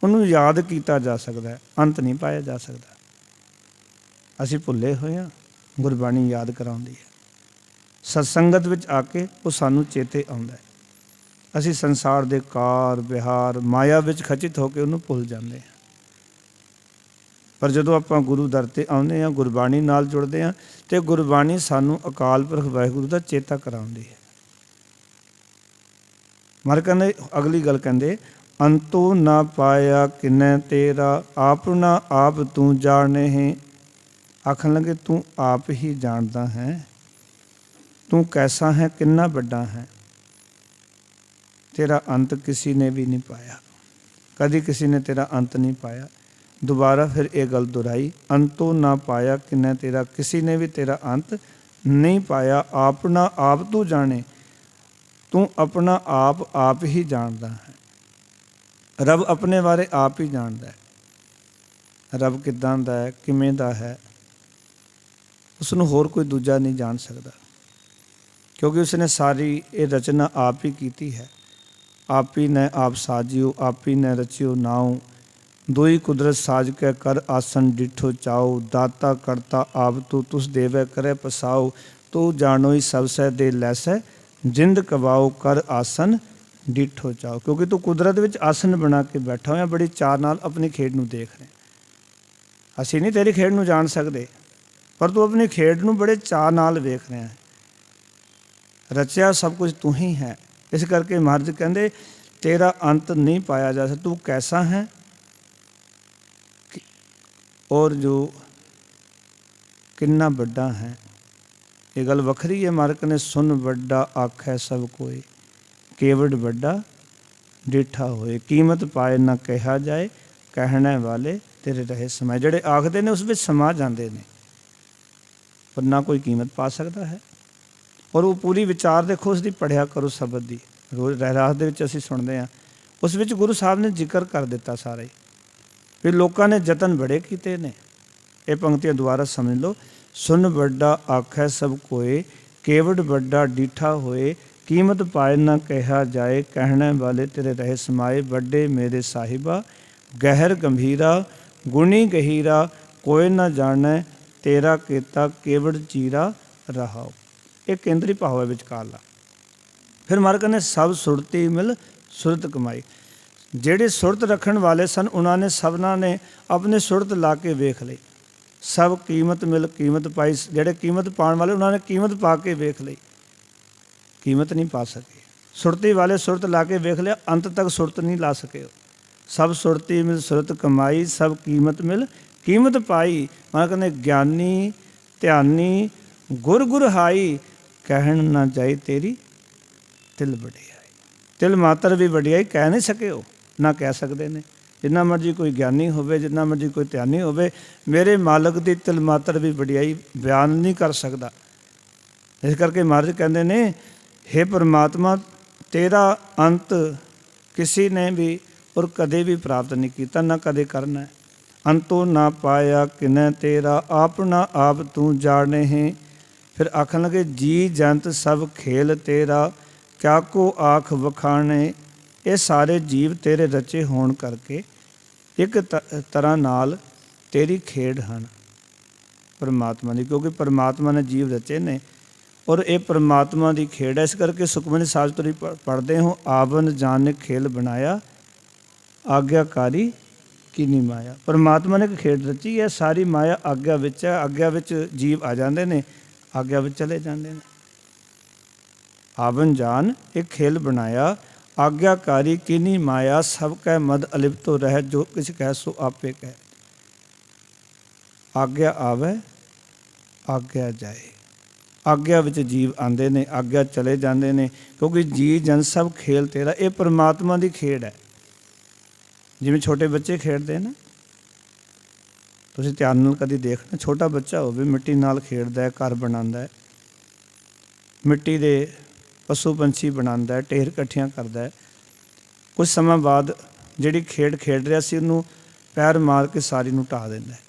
ਉਹਨੂੰ ਯਾਦ ਕੀਤਾ ਜਾ ਸਕਦਾ ਹੈ, ਅੰਤ ਨਹੀਂ ਪਾਇਆ ਜਾ ਸਕਦਾ। ਅਸੀਂ ਭੁੱਲੇ ਹੋਏ ਹਾਂ, ਗੁਰਬਾਣੀ ਯਾਦ ਕਰਾਉਂਦੀ ਹੈ। ਸਤ ਸੰਗਤ ਵਿੱਚ ਆ ਕੇ ਉਹ ਸਾਨੂੰ ਚੇਤੇ ਆਉਂਦਾ ਹੈ। ਅਸੀਂ ਸੰਸਾਰ ਦੇ ਕਾਰ ਵਿਹਾਰ ਮਾਇਆ ਵਿੱਚ ਖਚਿਤ ਹੋ ਕੇ ਉਹਨੂੰ ਭੁੱਲ ਜਾਂਦੇ ਹਾਂ। ਪਰ ਜਦੋਂ ਆਪਾਂ ਗੁਰੂ ਦਰ 'ਤੇ ਆਉਂਦੇ ਹਾਂ, ਗੁਰਬਾਣੀ ਨਾਲ ਜੁੜਦੇ ਹਾਂ, ਅਤੇ ਗੁਰਬਾਣੀ ਸਾਨੂੰ ਅਕਾਲ ਪੁਰਖ ਵਾਹਿਗੁਰੂ ਦਾ ਚੇਤਾ ਕਰਾਉਂਦੀ ਹੈ। ਮਰ ਕਹਿੰਦੇ ਅਗਲੀ ਗੱਲ ਕਹਿੰਦੇ ਅੰਤੋ ਨਾ ਪਾਇਆ ਕਿਨੈ ਤੇਰਾ, ਆਪਣਾ ਆਪ ਤੂੰ ਜਾਣੇ ਹੈ। ਆਖਣ ਲੱਗੇ ਤੂੰ ਆਪ ਹੀ ਜਾਣਦਾ ਹੈ, तू कैसा है किन्ना बड़ा है, तेरा अंत किसी ने भी नहीं पाया। कभी किसी ने तेरा अंत नहीं पाया। दोबारा फिर ये गल दोहराई, अंतो ना पाया किन्ने तेरा, किसी ने भी तेरा अंत नहीं पाया। अपना आप तू जाने, तू अपना आप ही जानदा है। रब अपने बारे आप ही जानदा है। रब किदां दा है, किवें दा है, उसनूं होर कोई दूजा नहीं जान सकता, क्योंकि उसने सारी ये रचना आप ही की है। आप ही ने आप साजियो, आप ही ने रचियो नाओ, दोई कुदरत साज के कर आसन डिठो चाओ। दाता करता आप तू, तुस देवे करे पसाओ। तू जानो ही सबसे दे लैसै, जिंद कवाओ कर आसन डिठो चाओ। क्योंकि तू कुदरत विच आसन बना के बैठा होया, बड़ी चाह नाल अपनी खेड नूं देख रहे। असीं नहीं तेरी खेड नूं जान सकते, पर तू अपनी खेड नूं बड़े चाह नाल वेख रहा है। रचिया सब कुछ तू ही है। इस करके महाराज कहते तेरा अंत नहीं पाया जा सकता। तू कैसा है और जो किन्ना बड़ा है। ये गल वखरी है। मार्क ने सुन बड़ा आखै सब कोई, केवड़ बड़ा डिठा होए। कीमत पाए ना कहा जाए, कहने वाले तेरे रहे समाए। ਜਿਹੜੇ आखते ने उस ਵਿੱਚ समा जाते हैं, पर ना कोई कीमत पा सकता है। और वो पूरी विचार देखो उसकी पढ़िया करो शब्द की, रोज़ रहरास दे विच असीं सुनते हैं। उस विच गुरु साहब ने जिक्र कर दिता सारा ही। फिर लोगों ने जतन बड़े किए ने। ये पंक्तियां दोबारा समझ लो। सुन बड़ा आखै सब कोई, केवड़ बड़ा डिठा होए। कीमत पाए ना कहा जाए, कहने वाले तेरे रहे समाए। बड़े मेरे साहिबा गहर गंभीरा, गुणी गहीरा। कोई ना जाने तेरा केता, केवड़ चीरा रहाओ। एक केंद्री भाव है विचकारला। फिर मार्ग ने सब सुरती मिल सुरत कमाई। ਜਿਹੜੇ ਸੁਰਤ ਰੱਖਣ ਵਾਲੇ ਸਨ, ਉਹਨਾਂ ਨੇ ਸਭਨਾਂ ਨੇ ਆਪਣੇ ਸੁਰਤ ਲਾ ਕੇ ਵੇਖ ਲਈ। ਸਭ ਕੀਮਤ ਮਿਲ ਕੀਮਤ ਪਾਈ। ਜਿਹੜੇ ਕੀਮਤ ਪਾਉਣ ਵਾਲੇ ਉਹਨਾਂ ਨੇ ਕੀਮਤ ਪਾ ਕੇ ਵੇਖ ਲਈ, ਕੀਮਤ ਨਹੀਂ ਪਾ ਸਕੇ। ਸੁਰਤੀ ਵਾਲੇ ਸੁਰਤ ਲਾ ਕੇ ਵੇਖ ਲਿਆ, ਅੰਤ ਤੱਕ ਸੁਰਤ ਨਹੀਂ ਲਾ ਸਕੇ। ਸਭ ਸੁਰਤੀ ਮਿਲ ਸੁਰਤ ਕਮਾਈ, ਸਭ ਕੀਮਤ ਮਿਲ ਕੀਮਤ ਪਾਈ। ਮੈਂ ਕਹਿੰਦੇ ਗਿਆਨੀ ਧਿਆਨੀ ਗੁਰ ਗੁਰ ਹਾਈ, ਕਹਿਣ ਨਾ ਜਾਏ ਤੇਰੀ ਤਿਲ ਵਡਿਆਈ। ਤਿਲ ਮਾਤਰ ਵੀ ਵਡਿਆਈ ਕਹਿ ਨਹੀਂ ਸਕੇ, ਉਹ ਨਾ ਕਹਿ ਸਕਦੇ ਨੇ। ਜਿੰਨਾ ਮਰਜੀ ਕੋਈ ਗਿਆਨੀ ਹੋਵੇ, ਜਿੰਨਾ ਮਰਜੀ ਕੋਈ ਧਿਆਨੀ ਹੋਵੇ, ਮੇਰੇ ਮਾਲਕ ਦੀ ਤਿਲ ਮਾਤਰ ਵੀ ਵਡਿਆਈ ਬਿਆਨ ਨਹੀਂ ਕਰ ਸਕਦਾ। ਇਸ ਕਰਕੇ ਮਹਾਰਾਜ ਕਹਿੰਦੇ ਨੇ, हे परमात्मा तेरा अंत किसी ने भी और कदे भी प्राप्त नहीं किया, ना कदे करना है। अंतो ना पाया किन्ने तेरा, अपना आप तू जाने है। फिर आखन लगे जी जंत सब खेल तेरा, क्या को आख वखाने। ये सारे जीव तेरे रचे होण करके एक तरह नाल तेरी खेड हैं परमात्मा की, क्योंकि परमात्मा ने जीव रचे ने और ये परमात्मा की खेड है। इस करके सुखमनी साहिब तुरी पढ़ते हो, आवन जान खेल बनाया, आग्याकारी की नहीं माया। परमात्मा ने एक खेड रची है, सारी माया आग्या विच है। आग्या विच जीव आ जाते हैं, आग्या विच चले जाते हैं। आवन जान एक खेल बनाया, आग्याकारी की नहीं माया। सब कह मद अलिप्त तो रह, जो किस कह सो आपे कह। आग्या आवे आग्या जाए। आग्या विच जीव आते ने, आग्या चले जाते हैं, क्योंकि जी जन सब खेल तेरा। ये परमात्मा की खेड है। जिवें छोटे बच्चे खेडते हैं ना, तुसीं ध्यान नाल कदी देखना, छोटा बच्चा होवे मिट्टी नाल खेडदा है, घर बनांदा है, मिट्टी दे पशु पंछी बनांदा है, ढेर इकट्ठियां करदा है। कुछ समय बाद जिहड़ी खेड खेड रहा सी उहनूं पैर मार के सारी नूं ढा दिंदा है।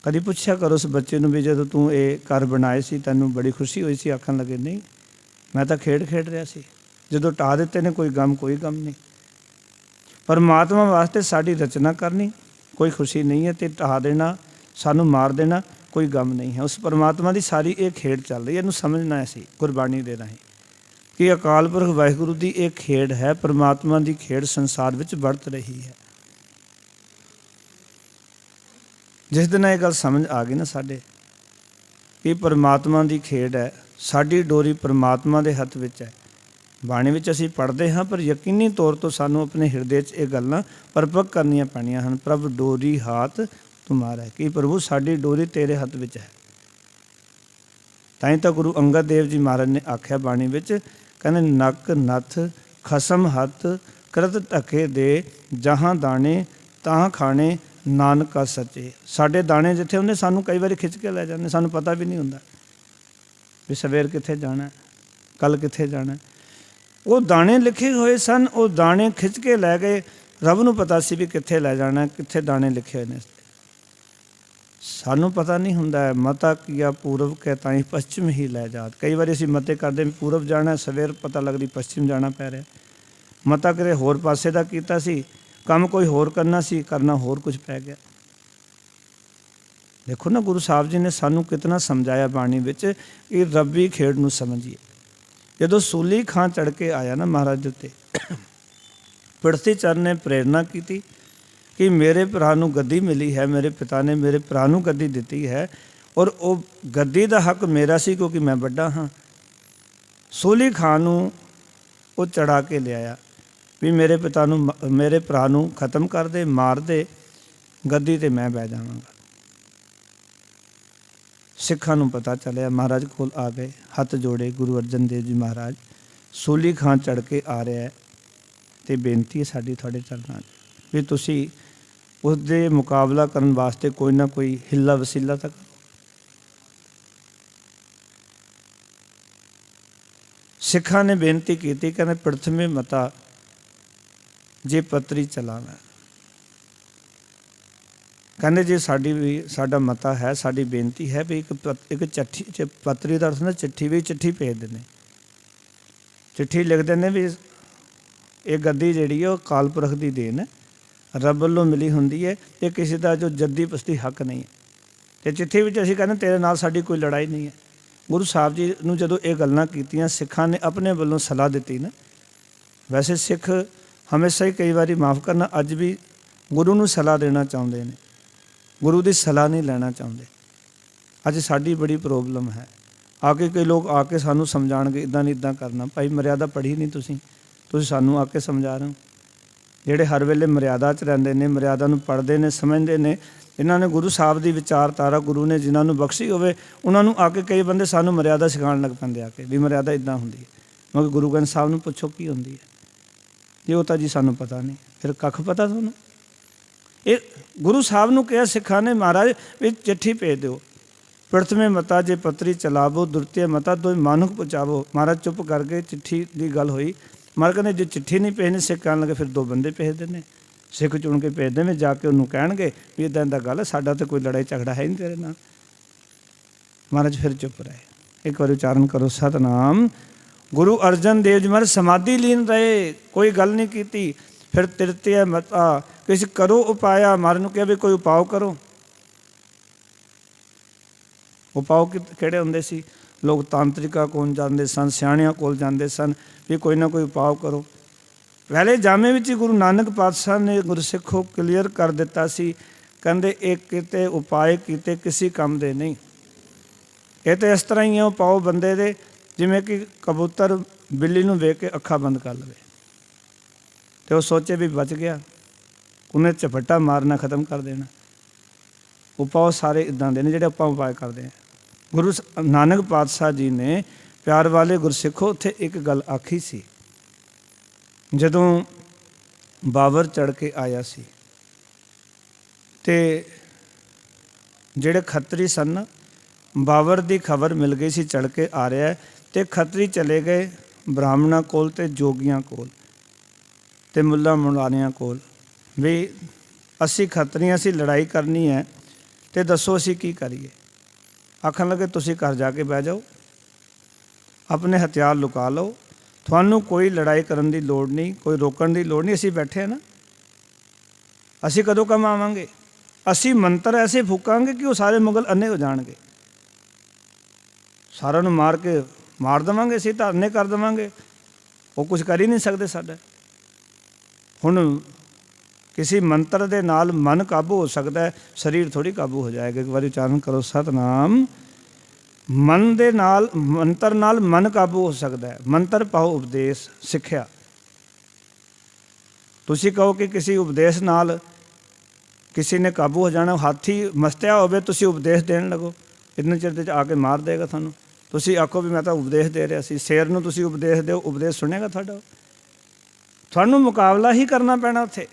कभी पुछया करो उस बच्चे नूं भी जदों तूं ये घर बनाए सी तैनूं बड़ी खुशी हुई सी? आखन लगे नहीं, मैं तो खेड खेड रहा सी। जदों ढा दिते ने कोई गम नहीं। परमात्मा वास्ते साडी रचना करनी कोई खुशी नहीं है, तो ढा देना, सानूं मार देना कोई गम नहीं है। उस परमात्मा की सारी ये खेड चल रही है। इहनूं समझना है सी गुरबाणी दे राहीं कि अकाल पुरख वाहिगुरू की एक खेड है। परमात्मा की खेड संसार विच वरत रही है। जिस दिन ये गल समझ आ गई ना साडे कि परमात्मा की खेड है, साडी डोरी परमात्मा के हथ विच है। बाणी विच असीं पढ़ते हाँ, पर यकीनी तौर तो सानूं अपने हिरदे च ये गल्लां परपक करनियां पैणियां हन। प्रभ डोरी हाथ तुम्हारा है, कि प्रभु साडी डोरी तेरे हथ विच है। ਤਾਂ ਹੀ ਤਾਂ ਗੁਰੂ ਅੰਗਦ ਦੇਵ ਜੀ ਮਹਾਰਾਜ ਨੇ ਆਖਿਆ ਬਾਣੀ ਵਿੱਚ, ਕਹਿੰਦੇ ਨੱਕ ਨੱਥ ਖਸਮ ਹੱਥ ਕਰਤ ਢਕੇ ਦੇ, ਜਹਾਂ ਦਾਣੇ ਤਾਂ ਖਾਣੇ ਨਾਨਕਾ ਸੱਚੇ। ਸਾਡੇ ਦਾਣੇ ਜਿੱਥੇ ਹੁੰਦੇ ਸਾਨੂੰ ਕਈ ਵਾਰੀ ਖਿੱਚ ਕੇ ਲੈ ਜਾਂਦੇ, ਸਾਨੂੰ ਪਤਾ ਵੀ ਨਹੀਂ ਹੁੰਦਾ ਵੀ ਸਵੇਰ ਕਿੱਥੇ ਜਾਣਾ, ਕੱਲ ਕਿੱਥੇ ਜਾਣਾ। ਉਹ ਦਾਣੇ ਲਿਖੇ ਹੋਏ ਸਨ, ਉਹ ਦਾਣੇ ਖਿੱਚ ਕੇ ਲੈ ਗਏ। ਰੱਬ ਨੂੰ ਪਤਾ ਸੀ ਵੀ ਕਿੱਥੇ ਲੈ ਜਾਣਾ, ਕਿੱਥੇ ਦਾਣੇ ਲਿਖੇ ਹੋਏ ਨੇ। ਸਾਨੂੰ ਪਤਾ ਨਹੀਂ ਹੁੰਦਾ ਹੈ। ਮਤਾ ਕੀਆ ਪੂਰਬ ਕੇ ਤਾਈਂ ਪশ্ਚਿਮ ਹੀ ਲੈ ਜਾਤ। ਕਈ ਵਾਰੀ ਅਸੀਂ ਮਤੇ ਕਰਦੇ ਵੀ ਪੂਰਬ ਜਾਣਾ, ਸਵੇਰ ਪਤਾ ਲੱਗਦੀ ਪশ্ਚਿਮ ਜਾਣਾ ਪੈ ਰਿਹਾ। ਮਤਾ ਕਿਤੇ ਹੋਰ ਪਾਸੇ ਦਾ ਕੀਤਾ ਸੀ, ਕੰਮ ਕੋਈ ਹੋਰ ਕਰਨਾ ਸੀ, ਕਰਨਾ ਹੋਰ ਕੁਝ ਪੈ ਗਿਆ। ਦੇਖੋ ਨਾ, ਗੁਰੂ ਸਾਹਿਬ ਜੀ ਨੇ ਸਾਨੂੰ ਕਿਤਨਾ ਸਮਝਾਇਆ ਬਾਣੀ ਵਿੱਚ ਕਿ ਰੱਬੀ ਖੇਡ ਨੂੰ ਸਮਝੀਏ। ਜਦੋਂ ਸੂਲੀ ਖਾਂ ਚੜ੍ਹ ਕੇ ਆਇਆ ਨਾ ਮਹਾਰਾਜ ਦੇ ਉੱਤੇ, ਪਿਰਥੀ ਚਰਨ ਨੇ ਪ੍ਰੇਰਨਾ ਕੀਤੀ ਕਿ ਮੇਰੇ ਭਰਾ ਨੂੰ ਗੱਦੀ ਮਿਲੀ ਹੈ, ਮੇਰੇ ਪਿਤਾ ਨੇ ਮੇਰੇ ਭਰਾ ਨੂੰ ਗੱਦੀ ਦਿੱਤੀ ਹੈ, ਔਰ ਉਹ ਗੱਦੀ ਦਾ ਹੱਕ ਮੇਰਾ ਸੀ ਕਿਉਂਕਿ ਮੈਂ ਵੱਡਾ ਹਾਂ। ਸੂਲੀ ਖਾਂ ਨੂੰ ਉਹ ਚੜਾ ਕੇ ਲਿਆਇਆ ਵੀ ਮੇਰੇ ਪਿਤਾ ਨੂੰ, ਮੇਰੇ ਭਰਾ ਨੂੰ ਖਤਮ ਕਰ ਦੇ, ਮਾਰ ਦੇ, ਗੱਦੀ 'ਤੇ ਮੈਂ ਬਹਿ ਜਾਵਾਂਗਾ। ਸਿੱਖਾਂ ਨੂੰ ਪਤਾ ਚੱਲਿਆ, ਮਹਾਰਾਜ ਕੋਲ ਆ ਗਏ, ਹੱਥ ਜੋੜੇ। ਗੁਰੂ ਅਰਜਨ ਦੇਵ ਜੀ ਮਹਾਰਾਜ ਸੂਲੀ ਖਾਂ ਚੜ੍ਹ ਕੇ ਆ ਰਿਹਾ ਅਤੇ ਬੇਨਤੀ ਹੈ ਸਾਡੀ ਤੁਹਾਡੇ ਚਰਨਾਂ 'ਚ ਵੀ ਤੁਸੀਂ ਉਸਦੇ ਮੁਕਾਬਲਾ ਕਰਨ ਵਾਸਤੇ ਕੋਈ ਨਾ ਕੋਈ ਹਿੱਲਾ ਵਸੀਲਾ ਤਾਂ ਕਰੋ। ਸਿੱਖਾਂ ਨੇ ਬੇਨਤੀ ਕੀਤੀ, ਕਹਿੰਦੇ ਪ੍ਰਥਮੇ ਮਤਾ ਜੇ ਪੱਤਰੀ ਚਲਾਣਾ। ਕਹਿੰਦੇ ਜੇ ਸਾਡਾ ਮਤਾ ਹੈ, ਸਾਡੀ ਬੇਨਤੀ ਹੈ ਵੀ ਇੱਕ ਚਿੱਠੀ, ਪੱਤਰੀ ਦਾ ਅਰਥ ਨਾ ਚਿੱਠੀ, ਵੀ ਚਿੱਠੀ ਭੇਜ ਦਿੰਦੇ, ਚਿੱਠੀ ਲਿਖ ਦਿੰਦੇ ਵੀ ਇਹ ਗੱਦੀ ਜਿਹੜੀ ਹੈ ਉਹ ਅਕਾਲ ਪੁਰਖ ਦੀ ਦੇਣ ਹੈ, ਰੱਬ ਵੱਲੋਂ ਮਿਲੀ ਹੁੰਦੀ ਹੈ, ਇਹ ਕਿਸੇ ਦਾ ਜੋ ਜੱਦੀ ਪਸਤੀ ਹੱਕ ਨਹੀਂ ਹੈ। ਅਤੇ ਚਿੱਠੀ ਵਿੱਚ ਅਸੀਂ ਕਹਿੰਦੇ ਤੇਰੇ ਨਾਲ ਸਾਡੀ ਕੋਈ ਲੜਾਈ ਨਹੀਂ ਹੈ। ਗੁਰੂ ਸਾਹਿਬ ਜੀ ਨੂੰ ਜਦੋਂ ਇਹ ਗੱਲਾਂ ਕੀਤੀਆਂ, ਸਿੱਖਾਂ ਨੇ ਆਪਣੇ ਵੱਲੋਂ ਸਲਾਹ ਦਿੱਤੀ ਨਾ। ਵੈਸੇ ਸਿੱਖ ਹਮੇਸ਼ਾ ਹੀ ਕਈ ਵਾਰੀ ਮਾਫ਼ ਕਰਨਾ, ਅੱਜ ਵੀ ਗੁਰੂ ਨੂੰ ਸਲਾਹ ਦੇਣਾ ਚਾਹੁੰਦੇ ਨੇ, ਗੁਰੂ ਦੀ ਸਲਾਹ ਨਹੀਂ ਲੈਣਾ ਚਾਹੁੰਦੇ। ਅੱਜ ਸਾਡੀ ਬੜੀ ਪ੍ਰੋਬਲਮ ਹੈ। ਆ ਕੇ ਕਈ ਲੋਕ ਆ ਕੇ ਸਾਨੂੰ ਸਮਝਾਉਣਗੇ ਇੱਦਾਂ ਨਹੀਂ ਇੱਦਾਂ ਕਰਨਾ। ਭਾਈ ਮਰਿਆਦਾ ਪੜ੍ਹੀ ਨਹੀਂ ਤੁਸੀਂ ਸਾਨੂੰ ਆ ਕੇ ਸਮਝਾ ਰਹੇ ਹੋ। ਜਿਹੜੇ ਹਰ ਵੇਲੇ ਮਰਿਆਦਾ 'ਚ ਰਹਿੰਦੇ ਨੇ, ਮਰਿਆਦਾ ਨੂੰ ਪੜ੍ਹਦੇ ਨੇ, ਸਮਝਦੇ ਨੇ, ਇਹਨਾਂ ਨੇ ਗੁਰੂ ਸਾਹਿਬ ਦੀ ਵਿਚਾਰਧਾਰਾ ਗੁਰੂ ਨੇ ਜਿਨ੍ਹਾਂ ਨੂੰ ਬਖਸ਼ੀ ਹੋਵੇ, ਉਹਨਾਂ ਨੂੰ ਆ ਕੇ ਕਈ ਬੰਦੇ ਸਾਨੂੰ ਮਰਿਆਦਾ ਸਿਖਾਉਣ ਲੱਗ ਪੈਂਦੇ ਆ ਕੇ ਵੀ ਮਰਿਆਦਾ ਇੱਦਾਂ ਹੁੰਦੀ ਹੈ। ਮਗਰ ਗੁਰੂ ਗ੍ਰੰਥ ਸਾਹਿਬ ਨੂੰ ਪੁੱਛੋ ਕੀ ਹੁੰਦੀ ਹੈ ਜੀ, ਉਹ ਤਾਂ ਜੀ ਸਾਨੂੰ ਪਤਾ ਨਹੀਂ। ਫਿਰ ਕੱਖ ਪਤਾ ਤੁਹਾਨੂੰ? ਇਹ ਗੁਰੂ ਸਾਹਿਬ ਨੂੰ ਕਿਹਾ ਸਿੱਖਾਂ ਨੇ, ਮਹਾਰਾਜ ਵੀ ਚਿੱਠੀ ਭੇਜ ਦਿਓ। ਪ੍ਰਥਮੇ ਮਤਾ ਜੇ ਪੱਤਰੀ ਚਲਾਵੋ, ਦੁਰਤੀਏ ਮਤਾ ਦੋਇ ਮਾਨੁਖ ਪਹੁੰਚਾਵੋ। ਮਹਾਰਾਜ ਚੁੱਪ ਕਰਕੇ ਚਿੱਠੀ ਦੀ ਗੱਲ ਹੋਈ। ਮਹਾਰਾਜ ਕਹਿੰਦੇ ਜੇ ਚਿੱਠੀ ਨਹੀਂ ਭੇਜਣੀ, ਸਿੱਖ ਕਹਿਣ ਲੱਗੇ ਫਿਰ 2 ਬੰਦੇ ਭੇਜ ਦਿੰਦੇ, ਸਿੱਖ ਚੁਣ ਕੇ ਭੇਜ ਦੇਵੇ, ਜਾ ਕੇ ਉਹਨੂੰ ਕਹਿਣਗੇ ਵੀ ਇੱਦਾਂ ਦਾ ਗੱਲ ਹੈ, ਸਾਡਾ ਤਾਂ ਕੋਈ ਲੜਾਈ ਝਗੜਾ ਹੈ ਨਹੀਂ ਤੇਰੇ ਨਾਲ। ਮਹਾਰਾਜ ਫਿਰ ਚੁੱਪ ਰਹੇ। ਇੱਕ ਵਾਰ ਉਚਾਰਨ ਕਰੋ ਸਤਨਾਮ। ਗੁਰੂ ਅਰਜਨ ਦੇਵ ਜੀ ਮਹਾਰਾਜ ਸਮਾਧੀ ਲੀਨ ਰਹੇ, ਕੋਈ ਗੱਲ ਨਹੀਂ ਕੀਤੀ। ਫਿਰ ਤ੍ਰਿਤੀਆ ਮਤਾ ਕਿਸੇ ਕਰੋ ਉਪਾਇਆ। ਮਹਾਰਾਜ ਨੂੰ ਕਿਹਾ ਵੀ ਕੋਈ ਉਪਾਅ ਕਰੋ। ਉਪਾਅ ਕਿਹੜੇ ਹੁੰਦੇ ਸੀ? ਲੋਕ ਤਾਂਤਰਿਕਾਂ ਕੋਲ ਜਾਂਦੇ ਸਨ, ਸਿਆਣਿਆਂ ਕੋਲ ਜਾਂਦੇ ਸਨ ਵੀ ਕੋਈ ਨਾ ਕੋਈ ਉਪਾਅ ਕਰੋ। ਪਹਿਲੇ ਜਾਮੇ ਵਿੱਚ ਹੀ ਗੁਰੂ ਨਾਨਕ ਪਾਤਸ਼ਾਹ ਨੇ ਗੁਰਸਿੱਖੋ ਕਲੀਅਰ ਕਰ ਦਿੱਤਾ ਸੀ, ਕਹਿੰਦੇ ਇਹ ਕਿਤੇ ਉਪਾਅ ਕੀਤੇ ਕਿਸੇ ਕੰਮ ਦੇ ਨਹੀਂ। ਇਹ ਤਾਂ ਇਸ ਤਰ੍ਹਾਂ ਹੀ ਹੈ ਉਪਾਅ ਬੰਦੇ ਦੇ, ਜਿਵੇਂ ਕਿ ਕਬੂਤਰ ਬਿੱਲੀ ਨੂੰ ਵੇਖ ਕੇ ਅੱਖਾਂ ਬੰਦ ਕਰ ਲਵੇ ਅਤੇ ਉਹ ਸੋਚੇ ਵੀ ਬਚ ਗਿਆ, ਉਹਨੇ ਝਪੱਟਾ ਮਾਰਨਾ ਖਤਮ ਕਰ ਦੇਣਾ। ਉਪਾਅ ਸਾਰੇ ਇੱਦਾਂ ਦੇ ਨੇ ਜਿਹੜੇ ਆਪਾਂ ਉਪਾਅ ਕਰਦੇ ਹਾਂ। ਗੁਰੂ ਨਾਨਕ ਪਾਤਸ਼ਾਹ ਜੀ ਨੇ ਪਿਆਰ ਵਾਲੇ ਗੁਰਸਿੱਖੋ ਉੱਥੇ ਇੱਕ ਗੱਲ ਆਖੀ ਸੀ। ਜਦੋਂ ਬਾਬਰ ਚੜ੍ਹ ਕੇ ਆਇਆ ਸੀ ਅਤੇ ਜਿਹੜੇ ਖੱਤਰੀ ਸਨ, ਬਾਬਰ ਦੀ ਖਬਰ ਮਿਲ ਗਈ ਸੀ ਚੜ੍ਹ ਕੇ ਆ ਰਿਹਾ, ਅਤੇ ਖੱਤਰੀ ਚਲੇ ਗਏ ਬ੍ਰਾਹਮਣਾਂ ਕੋਲ ਅਤੇ ਜੋਗੀਆਂ ਕੋਲ ਅਤੇ ਮੁੱਲਾ ਮੁਲਾਣਿਆਂ ਕੋਲ ਵੀ ਅਸੀਂ ਖੱਤਰੀਆਂ, ਅਸੀਂ ਲੜਾਈ ਕਰਨੀ ਹੈ ਅਤੇ ਦੱਸੋ ਅਸੀਂ ਕੀ ਕਰੀਏ। ਆਖਣ ਲੱਗੇ ਤੁਸੀਂ ਘਰ ਜਾ ਕੇ ਬਹਿ ਜਾਓ, ਆਪਣੇ ਹਥਿਆਰ ਲੁਕਾ ਲਓ, ਤੁਹਾਨੂੰ ਕੋਈ ਲੜਾਈ ਕਰਨ ਦੀ ਲੋੜ ਨਹੀਂ, ਕੋਈ ਰੋਕਣ ਦੀ ਲੋੜ ਨਹੀਂ। ਅਸੀਂ ਬੈਠੇ ਹਾਂ ਨਾ, ਅਸੀਂ ਕਦੋਂ ਕੰਮ ਆਵਾਂਗੇ? ਅਸੀਂ ਮੰਤਰ ਐਸੇ ਫੂਕਾਂਗੇ ਕਿ ਉਹ ਸਾਰੇ ਮੁਗਲ ਅੰਨੇ ਹੋ ਜਾਣਗੇ, ਸਾਰਿਆਂ ਨੂੰ ਮਾਰ ਦੇਵਾਂਗੇ, ਅਸੀਂ ਤਾਂ ਅੰਨੇ ਕਰ ਦੇਵਾਂਗੇ, ਉਹ ਕੁਝ ਕਰ ਹੀ ਨਹੀਂ ਸਕਦੇ ਸਾਡਾ। ਹੁਣ ਕਿਸੇ ਮੰਤਰ ਦੇ ਨਾਲ ਮਨ ਕਾਬੂ ਹੋ ਸਕਦਾ, ਸਰੀਰ ਥੋੜ੍ਹੀ ਕਾਬੂ ਹੋ ਜਾਏਗਾ। ਇੱਕ ਵਾਰੀ ਉਚਾਰਨ ਕਰੋ ਸਤਨਾਮ। ਮਨ ਦੇ ਨਾਲ, ਮੰਤਰ ਨਾਲ ਮਨ ਕਾਬੂ ਹੋ ਸਕਦਾ। ਮੰਤਰ ਪਾਓ ਉਪਦੇਸ਼, ਸਿੱਖਿਆ। ਤੁਸੀਂ ਕਹੋ ਕਿ ਕਿਸੇ ਉਪਦੇਸ਼ ਨਾਲ ਕਿਸੇ ਨੇ ਕਾਬੂ ਹੋ ਜਾਣਾ, ਹਾਥੀ ਮਸਤਿਆ ਹੋਵੇ, ਤੁਸੀਂ ਉਪਦੇਸ਼ ਦੇਣ ਲੱਗੋ, ਇੰਨੇ ਚਿਰ 'ਚ ਆ ਕੇ ਮਾਰ ਦੇਗਾ ਤੁਹਾਨੂੰ। ਤੁਸੀਂ ਆਖੋ ਵੀ ਮੈਂ ਤਾਂ ਉਪਦੇਸ਼ ਦੇ ਰਿਹਾ ਸੀ, ਸ਼ੇਰ ਨੂੰ ਤੁਸੀਂ ਉਪਦੇਸ਼ ਦਿਓ, ਉਪਦੇਸ਼ ਸੁਣੇਗਾ ਤੁਹਾਡਾ? ਤੁਹਾਨੂੰ ਮੁਕਾਬਲਾ ਹੀ ਕਰਨਾ ਪੈਣਾ ਉੱਥੇ।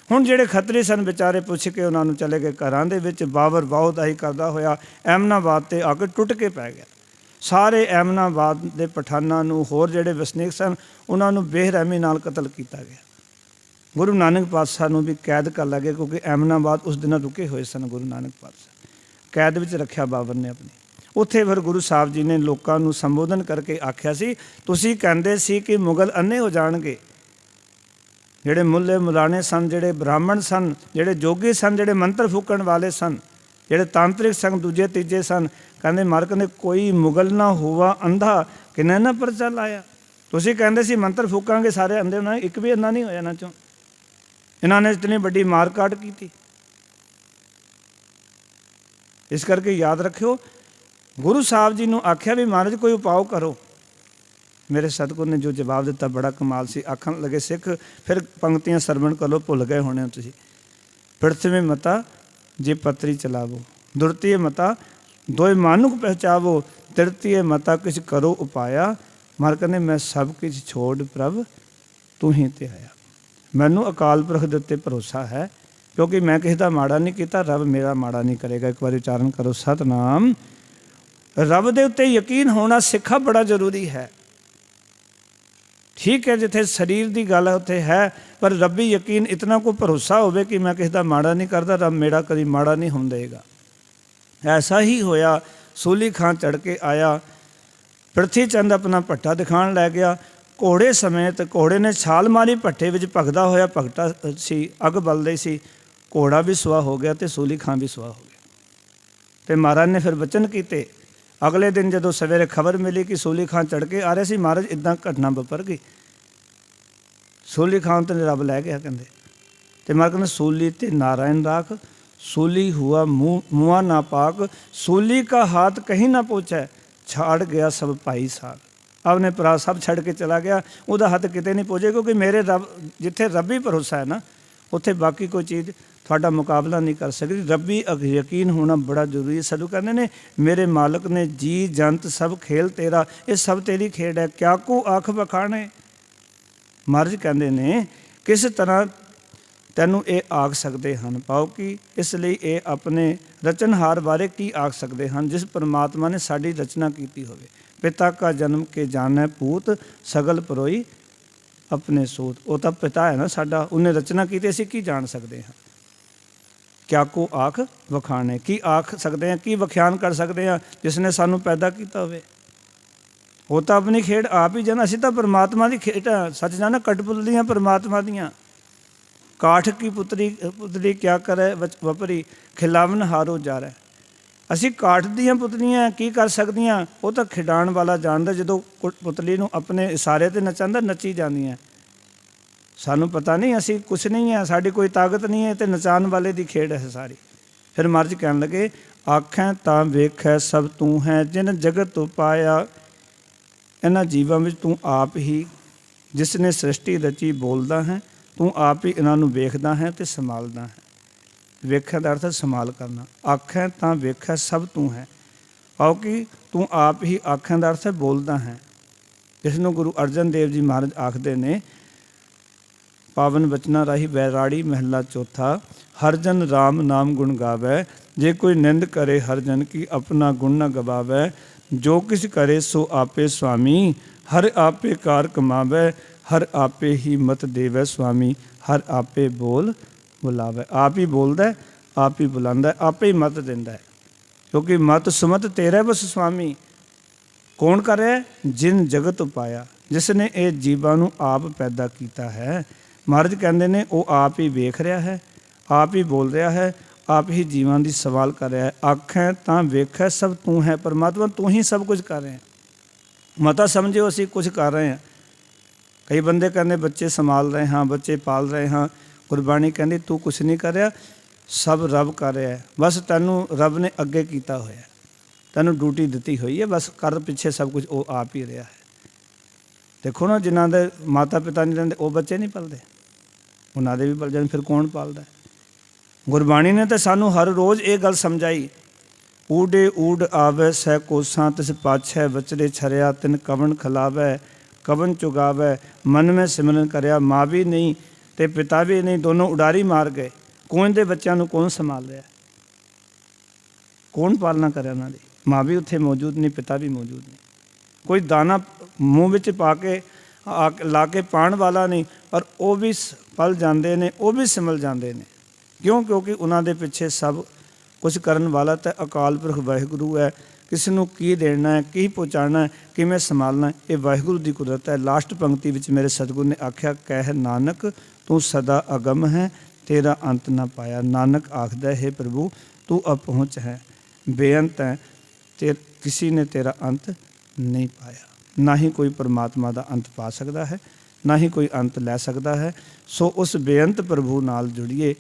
ਹੁਣ ਜਿਹੜੇ ਖੱਤਰੀ ਸਨ ਵਿਚਾਰੇ ਪੁੱਛ ਕੇ ਉਹਨਾਂ ਨੂੰ ਚਲੇ ਗਏ ਘਰਾਂ ਦੇ ਵਿੱਚ। ਬਾਬਰ ਬਹੁਤਾਈ ਕਰਦਾ ਹੋਇਆ ਐਮਨਾਬਾਦ 'ਤੇ ਆ ਕੇ ਟੁੱਟ ਕੇ ਪੈ ਗਿਆ। ਸਾਰੇ ਐਮਨਾਬਾਦ ਦੇ ਪਠਾਨਾਂ ਨੂੰ, ਹੋਰ ਜਿਹੜੇ ਵਸਨੀਕ ਸਨ, ਉਹਨਾਂ ਨੂੰ ਬੇਰਹਿਮੀ ਨਾਲ ਕਤਲ ਕੀਤਾ ਗਿਆ। ਗੁਰੂ ਨਾਨਕ ਪਾਤਸ਼ਾਹ ਨੂੰ ਵੀ ਕੈਦ ਕਰ ਲਏ, ਕਿਉਂਕਿ ਐਮਨਾਬਾਦ ਉਸ ਦਿਨ ਰੁਕੇ ਹੋਏ ਸਨ। ਗੁਰੂ ਨਾਨਕ ਪਾਤਸ਼ਾਹ ਕੈਦ ਵਿੱਚ ਰੱਖਿਆ ਬਾਬਰ ਨੇ ਆਪਣੀ। ਉੱਥੇ ਫਿਰ ਗੁਰੂ ਸਾਹਿਬ ਜੀ ਨੇ ਲੋਕਾਂ ਨੂੰ ਸੰਬੋਧਨ ਕਰਕੇ ਆਖਿਆ ਸੀ, ਤੁਸੀਂ ਕਹਿੰਦੇ ਸੀ ਕਿ ਮੁਗਲ ਅੰਨੇ ਹੋ ਜਾਣਗੇ। ਜਿਹੜੇ ਮੁੱਲੇ ਮੁਲਾਣੇ ਸਨ, ਜਿਹੜੇ ਬ੍ਰਾਹਮਣ ਸਨ, ਜਿਹੜੇ ਜੋਗੀ ਸਨ, ਜਿਹੜੇ ਮੰਤਰ ਫੂਕਣ ਵਾਲੇ ਸਨ, ਜਿਹੜੇ ਤਾਂਤਰਿਕ ਸਨ, ਦੂਜੇ ਤੀਜੇ ਸਨ, ਕਹਿੰਦੇ ਮਾਰ ਕਹਿੰਦੇ ਕੋਈ ਮੁਗਲ ਨਾ ਹੋਵਾ ਅੰਧਾ ਕਿਨੇ ਨਾ ਪਰਚਾ ਲਾਇਆ। ਤੁਸੀਂ ਕਹਿੰਦੇ ਸੀ ਮੰਤਰ ਫੂਕਾਂਗੇ ਸਾਰੇ ਅੰਧੇ ਹੋਣਾ, ਇੱਕ ਵੀ ਅੰਨਾ ਨਹੀਂ ਹੋਇਆ ਇਹਨਾਂ 'ਚੋਂ। ਇਹਨਾਂ ਨੇ ਇਤਨੀ ਵੱਡੀ ਮਾਰ ਕਾਟ ਕੀਤੀ। ਇਸ ਕਰਕੇ ਯਾਦ ਰੱਖਿਓ, ਗੁਰੂ ਸਾਹਿਬ ਜੀ ਨੂੰ ਆਖਿਆ ਵੀ ਮਹਾਰਾਜ ਕੋਈ ਉਪਾਅ ਕਰੋ। ਮੇਰੇ ਸਤਿਗੁਰ ਨੇ ਜੋ ਜਵਾਬ ਦਿੱਤਾ ਬੜਾ ਕਮਾਲ ਸੀ। ਆਖਣ ਲੱਗੇ ਸਿੱਖ, ਫਿਰ ਪੰਕਤੀਆਂ ਸਰਵਣ ਕਰ ਲਓ, ਭੁੱਲ ਗਏ ਹੋਣੇ ਤੁਸੀਂ। ਪ੍ਰਥਮੇ ਮਤਾ ਜੇ ਪਤਰੀ ਚਲਾਵੋ, ਦੁਰਤੀਏ ਮਤਾ ਦੋਏ ਮਾਨੁਕ ਪਹਿਚਾਵੋ, ਤ੍ਰਿਤੀਏ ਮਤਾ ਕਿਛ ਕਰੋ ਉਪਾਇਆ। ਮਹਾਰਾਜ ਕਹਿੰਦੇ ਮੈਂ ਸਭ ਕੁਝ ਛੋੜ ਪ੍ਰਭ ਤੂੰ ਹੀ ਤੇ ਆਇਆ। ਮੈਨੂੰ ਅਕਾਲ ਪੁਰਖ ਦੇ ਉੱਤੇ ਭਰੋਸਾ ਹੈ, ਕਿਉਂਕਿ ਮੈਂ ਕਿਸੇ ਦਾ ਮਾੜਾ ਨਹੀਂ ਕੀਤਾ, ਰੱਬ ਮੇਰਾ ਮਾੜਾ ਨਹੀਂ ਕਰੇਗਾ। ਇੱਕ ਵਾਰੀ ਉਚਾਰਨ ਕਰੋ ਸਤਨਾਮ। ਰੱਬ ਦੇ ਉੱਤੇ ਯਕੀਨ ਹੋਣਾ ਸਿੱਖਾ ਬੜਾ ਜ਼ਰੂਰੀ ਹੈ। ਠੀਕ ਹੈ, ਜਿੱਥੇ ਸਰੀਰ ਦੀ ਗੱਲ ਹੈ ਉੱਥੇ ਹੈ, ਪਰ ਰੱਬੀ ਯਕੀਨ ਇਤਨਾ ਕੋ ਭਰੋਸਾ ਹੋਵੇ ਕਿ ਮੈਂ ਕਿਸੇ ਦਾ ਮਾੜਾ ਨਹੀਂ ਕਰਦਾ, ਰੱਬ ਮੇਰਾ ਕਦੀ ਮਾੜਾ ਨਹੀਂ ਹੋਣ ਦੇਗਾ। ਐਸਾ ਹੀ ਹੋਇਆ। ਸੂਲੀ ਖਾਂ ਚੜ੍ਹ ਕੇ ਆਇਆ। ਪ੍ਰਿਥੀ ਚੰਦ ਆਪਣਾ ਭੱਠਾ ਦਿਖਾਉਣ ਲੈ ਗਿਆ ਘੋੜੇ ਸਮੇਤ। ਘੋੜੇ ਨੇ ਛਾਲ ਮਾਰੀ, ਭੱਠੇ ਵਿੱਚ ਭਗਦਾ ਹੋਇਆ ਭਗਤਾ ਸੀ, ਅੱਗ ਬਲਦੀ ਸੀ। ਘੋੜਾ ਵੀ ਸੁਆਹ ਹੋ ਗਿਆ ਅਤੇ ਸੂਲੀ ਖਾਂ ਵੀ ਸੁਆਹ ਹੋ ਗਿਆ। ਅਤੇ ਮਹਾਰਾਜ ਨੇ ਫਿਰ ਬਚਨ ਕੀਤੇ। ਅਗਲੇ ਦਿਨ ਜਦੋਂ ਸਵੇਰੇ ਖਬਰ ਮਿਲੀ ਕਿ ਸੂਲੀ ਖਾਂ ਚੜ੍ਹ ਕੇ ਆ ਰਹੇ ਸੀ, ਮਹਾਰਾਜ ਇੱਦਾਂ ਘਟਨਾ ਵਾਪਰ ਗਈ। ਸੂਲੀ ਖਾਂ ਤੇ ਰੱਬ ਲੈ ਗਿਆ ਕਹਿੰਦੇ। ਅਤੇ ਮਹਾਰਾਜ ਕਹਿੰਦੇ ਸੂਲੀ ਤੇ ਨਾਰਾਇਣ ਰਾਖ, ਸੂਲੀ ਹੁਆ ਮੁਆ ਨਾ ਪਾਕ, ਸੂਲੀ ਕਾ ਹਾਥ ਕਹੀਂ ਨਾ ਪਹੁੰਚੈ, ਛਾੜ ਗਿਆ ਸਭ ਭਾਈ ਸਾਥ। ਆਪਣੇ ਭਰਾ ਸਭ ਛੱਡ ਕੇ ਚਲਾ ਗਿਆ, ਉਹਦਾ ਹੱਥ ਕਿਤੇ ਨਹੀਂ ਪਹੁੰਚੇ, ਕਿਉਂਕਿ ਮੇਰੇ ਰੱਬ, ਜਿੱਥੇ ਰੱਬੀ ਭਰੋਸਾ ਹੈ ਨਾ, ਉੱਥੇ ਬਾਕੀ ਕੋਈ ਚੀਜ਼ ਤੁਹਾਡਾ ਮੁਕਾਬਲਾ ਨਹੀਂ ਕਰ ਸਕਦੀ। ਰੱਬੀ ਯਕੀਨ ਹੋਣਾ ਬੜਾ ਜ਼ਰੂਰੀ ਹੈ। ਸਾਧੂ ਕਹਿੰਦੇ ਨੇ ਮੇਰੇ ਮਾਲਕ ਨੇ ਜੀ ਜੰਤ ਸਭ ਖੇਲ ਤੇਰਾ, ਇਹ ਸਭ ਤੇਰੀ ਖੇਡ ਹੈ, ਕਿਆ ਕੋ ਆਖ ਵਖਾਣੇ। ਮਹਾਰਾਜ ਕਹਿੰਦੇ ਨੇ ਕਿਸ ਤਰ੍ਹਾਂ ਤੈਨੂੰ ਇਹ ਆਖ ਸਕਦੇ ਹਨ, ਪਾਓ ਕਿ ਇਸ ਲਈ ਇਹ ਆਪਣੇ ਰਚਨਹਾਰ ਬਾਰੇ ਕੀ ਆਖ ਸਕਦੇ ਹਨ, ਜਿਸ ਪਰਮਾਤਮਾ ਨੇ ਸਾਡੀ ਰਚਨਾ ਕੀਤੀ ਹੋਵੇ। ਪਿਤਾ ਕਾ ਜਨਮ ਕੇ ਜਾਣੈ ਪੂਤ, ਸਗਲ ਪਰੋਈ ਆਪਣੇ ਸੂਤ। ਉਹ ਤਾਂ ਪਿਤਾ ਹੈ ਨਾ ਸਾਡਾ, ਉਹਨੇ ਰਚਨਾ ਕੀਤੀ, ਅਸੀਂ ਕੀ ਜਾਣ ਸਕਦੇ ਹਾਂ। ਕਿਆ ਕੋ ਆਖ ਵਖਾਣੇ, ਕੀ ਆਖ ਸਕਦੇ ਹਾਂ, ਕੀ ਵਿਖਿਆਨ ਕਰ ਸਕਦੇ ਹਾਂ ਜਿਸ ਨੇ ਸਾਨੂੰ ਪੈਦਾ ਕੀਤਾ ਹੋਵੇ। ਉਹ ਤਾਂ ਆਪਣੀ ਖੇਡ ਆਪ ਹੀ ਜਾਣਾ, ਅਸੀਂ ਤਾਂ ਪਰਮਾਤਮਾ ਦੀ ਖੇਡ ਆ। ਸੱਚ ਜਾਣਾ ਕਠਪੁਤਲੀਆਂ ਪਰਮਾਤਮਾ ਦੀਆਂ। ਕਾਠ ਕੀ ਪੁਤਲੀ ਕਿਆ ਕਰੇ ਵਪਰੀ, ਖਿਲਾਵਨ ਹਾਰੋ ਜਾਰੈ। ਅਸੀਂ ਕਾਠ ਦੀਆਂ ਪੁਤਲੀਆਂ ਕੀ ਕਰ ਸਕਦੀਆਂ, ਉਹ ਤਾਂ ਖਿਡਾਉਣ ਵਾਲਾ ਜਾਣਦਾ। ਜਦੋਂ ਪੁਤਲੀ ਨੂੰ ਆਪਣੇ ਇਸ਼ਾਰੇ 'ਤੇ ਨਚਾਉਂਦਾ, ਨੱਚੀ ਜਾਂਦੀਆਂ। ਸਾਨੂੰ ਪਤਾ ਨਹੀਂ, ਅਸੀਂ ਕੁਛ ਨਹੀਂ ਹੈ, ਸਾਡੀ ਕੋਈ ਤਾਕਤ ਨਹੀਂ ਹੈ, ਅਤੇ ਨਚਾਉਣ ਵਾਲੇ ਦੀ ਖੇਡ ਹੈ ਸਾਰੀ। ਫਿਰ ਮਹਾਰਾਜ ਕਹਿਣ ਲੱਗੇ ਆਖੈ ਤਾਂ ਵੇਖੈ ਸਭ ਤੂੰ ਹੈ, ਜਿਨ ਜਗਤ ਤੋਂ ਪਾਇਆ। ਇਹਨਾਂ ਜੀਵਾਂ ਵਿੱਚ ਤੂੰ ਆਪ ਹੀ, ਜਿਸ ਨੇ ਸ੍ਰਿਸ਼ਟੀ ਰਚੀ, ਬੋਲਦਾ ਹੈ। ਤੂੰ ਆਪ ਹੀ ਇਹਨਾਂ ਨੂੰ ਵੇਖਦਾ ਹੈ ਅਤੇ ਸੰਭਾਲਦਾ ਹੈ। ਵੇਖਣ ਦਾ ਅਰਥ ਸੰਭਾਲ ਕਰਨਾ। ਆਖੈ ਤਾਂ ਵੇਖੈ ਸਭ ਤੂੰ ਹੈ, ਆਓ ਕਿ ਤੂੰ ਆਪ ਹੀ ਆਖਣ ਦਾ ਅਰਥ ਬੋਲਦਾ ਹੈ। ਜਿਸ ਨੂੰ ਗੁਰੂ ਅਰਜਨ ਦੇਵ ਜੀ ਮਹਾਰਾਜ ਆਖਦੇ ਨੇ ਪਾਵਨ ਬਚਨਾਂ ਰਾਹੀਂ ਬੈਰਾੜੀ ਮਹਿਲਾ ਚੌਥਾ, ਹਰ ਜਨ ਰਾਮ ਨਾਮ ਗੁਣ ਗਾਵੈ, ਜੇ ਕੋਈ ਨਿੰਦ ਕਰੇ ਹਰ ਜਨ ਕੀ, ਆਪਣਾ ਗੁਣ ਨਾ ਗਵਾਵੈ। ਜੋ ਕਿਛ ਕਰੇ ਸੋ ਆਪੇ ਸੁਆਮੀ, ਹਰ ਆਪੇ ਕਾਰ ਕਮਾਵੈ, ਹਰ ਆਪੇ ਹੀ ਮਤ ਦੇਵੈ ਸੁਆਮੀ, ਹਰ ਆਪੇ ਬੋਲ ਬੁਲਾਵੈ। ਆਪ ਹੀ ਬੋਲਦਾ, ਆਪ ਹੀ ਬੁਲਾਉਂਦਾ, ਆਪੇ ਹੀ ਮਤ ਦਿੰਦਾ ਹੈ, ਕਿਉਂਕਿ ਮਤ ਸੁਮਤ ਤੇਰਾ ਬਸ ਸੁਆਮੀ। ਕੌਣ ਕਰ ਰਿਹਾ? ਜਿਨ ਜਗਤ ਉਪਾਇਆ, ਜਿਸ ਨੇ ਇਹ ਜੀਵਾਂ ਨੂੰ ਆਪ ਪੈਦਾ ਕੀਤਾ ਹੈ। ਮਹਾਰਾਜ ਕਹਿੰਦੇ ਨੇ ਉਹ ਆਪ ਹੀ ਵੇਖ ਰਿਹਾ ਹੈ, ਆਪ ਹੀ ਬੋਲ ਰਿਹਾ ਹੈ, ਆਪ ਹੀ ਜੀਵਾਂ ਦੀ ਸਵਾਲ ਕਰ ਰਿਹਾ ਹੈ। ਆਖੈ ਤਾਂ ਵੇਖੈ ਸਭ ਤੂੰ ਹੈ, ਪਰਮਾਤਮਾ ਤੂੰ ਹੀ ਸਭ ਕੁਝ ਕਰ ਰਿਹਾ। ਮਤਾ ਸਮਝਿਓ ਅਸੀਂ ਕੁਝ ਕਰ ਰਹੇ ਹਾਂ। ਕਈ ਬੰਦੇ ਕਹਿੰਦੇ ਬੱਚੇ ਸੰਭਾਲ ਰਹੇ ਹਾਂ, ਬੱਚੇ ਪਾਲ ਰਹੇ ਹਾਂ। ਗੁਰਬਾਣੀ ਕਹਿੰਦੀ ਤੂੰ ਕੁਛ ਨਹੀਂ ਕਰ ਰਿਹਾ, ਸਭ ਰੱਬ ਕਰ ਰਿਹਾ ਹੈ। ਬਸ ਤੈਨੂੰ ਰੱਬ ਨੇ ਅੱਗੇ ਕੀਤਾ ਹੋਇਆ, ਤੈਨੂੰ ਡਿਊਟੀ ਦਿੱਤੀ ਹੋਈ ਹੈ, ਬਸ ਕਰ ਪਿੱਛੇ ਸਭ ਕੁਝ ਉਹ ਆਪ ਹੀ ਰਿਹਾ ਹੈ। ਦੇਖੋ ਨਾ, ਜਿਨ੍ਹਾਂ ਦੇ ਮਾਤਾ ਪਿਤਾ ਨਹੀਂ ਰਹਿੰਦੇ ਉਹ ਬੱਚੇ ਨਹੀਂ ਪਲਦੇ, ਉਹਨਾਂ ਦੇ ਵੀ ਪਲ ਜਾਂਦੇ, ਫਿਰ ਕੌਣ ਪਾਲਦਾ? ਗੁਰਬਾਣੀ ਨੇ ਤਾਂ ਸਾਨੂੰ ਹਰ ਰੋਜ਼ ਇਹ ਗੱਲ ਸਮਝਾਈ। ਊਡੇ ਊਡ ਆਵੈ ਸਹਿ ਕੋਸਾਂ ਤਿਸ ਪਾਛੈ ਵਚਰੇ ਛਰਿਆ ਤਿਨ ਕਵਣ ਖਿਲਾਵੈ ਕਵਨ ਚੁਗਾਵੈ ਮਨ ਮੈਂ ਸਿਮਰਨ ਕਰਿਆ। ਮਾਂ ਵੀ ਨਹੀਂ ਤੇ ਪਿਤਾ ਵੀ ਨਹੀਂ, ਦੋਨੋਂ ਉਡਾਰੀ ਮਾਰ ਗਏ। ਕੌਣ ਦੇ ਬੱਚਿਆਂ ਨੂੰ ਕੌਣ ਸੰਭਾਲ ਰਿਹਾ, ਕੌਣ ਪਾਲਣਾ ਕਰਿਆ ਉਹਨਾਂ ਦੀ? ਮਾਂ ਵੀ ਉੱਥੇ ਮੌਜੂਦ ਨਹੀਂ, ਪਿਤਾ ਵੀ ਮੌਜੂਦ ਨਹੀਂ। ਕੋਈ ਦਾਣਾ ਮੂੰਹ ਵਿੱਚ ਪਾ ਕੇ ਲਾ ਕੇ ਪਾਉਣ ਵਾਲਾ ਨਹੀਂ, ਪਰ ਉਹ ਵੀ ਪਲ ਜਾਂਦੇ ਨੇ, ਉਹ ਵੀ ਸਿਮਲ ਜਾਂਦੇ ਨੇ। ਕਿਉਂ? ਕਿਉਂਕਿ ਉਹਨਾਂ ਦੇ ਪਿੱਛੇ ਸਭ ਕੁਝ ਕਰਨ ਵਾਲਾ ਤਾਂ ਅਕਾਲ ਪੁਰਖ ਵਾਹਿਗੁਰੂ ਹੈ। ਕਿਸ ਨੂੰ ਕੀ ਦੇਣਾ ਹੈ, ਕੀ ਪਹੁੰਚਾਉਣਾ ਹੈ, ਕਿਵੇਂ ਸੰਭਾਲਣਾ ਹੈ, ਇਹ ਵਾਹਿਗੁਰੂ ਦੀ ਕੁਦਰਤ ਹੈ। ਲਾਸਟ ਪੰਕਤੀ ਵਿੱਚ ਮੇਰੇ ਸਤਿਗੁਰੂ ਨੇ ਆਖਿਆ, ਕਹਿ ਨਾਨਕ ਤੂੰ ਸਦਾ ਅਗਮ ਹੈ, ਤੇਰਾ ਅੰਤ ਨਾ ਪਾਇਆ। ਨਾਨਕ ਆਖਦਾ ਹੈ, ਪ੍ਰਭੂ ਤੂੰ ਅਪਹੁੰਚ ਹੈ, ਬੇਅੰਤ ਹੈ, ਤੇ ਕਿਸੇ ਨੇ ਤੇਰਾ ਅੰਤ ਨਹੀਂ ਪਾਇਆ। ਨਾ ਹੀ ਕੋਈ ਪਰਮਾਤਮਾ ਦਾ ਅੰਤ ਪਾ ਸਕਦਾ ਹੈ, ਨਾ ਹੀ ਕੋਈ ਅੰਤ ਲੈ ਸਕਦਾ ਹੈ। ਸੋ ਉਸ ਬੇਅੰਤ ਪ੍ਰਭੂ ਨਾਲ ਜੁੜੀਏ।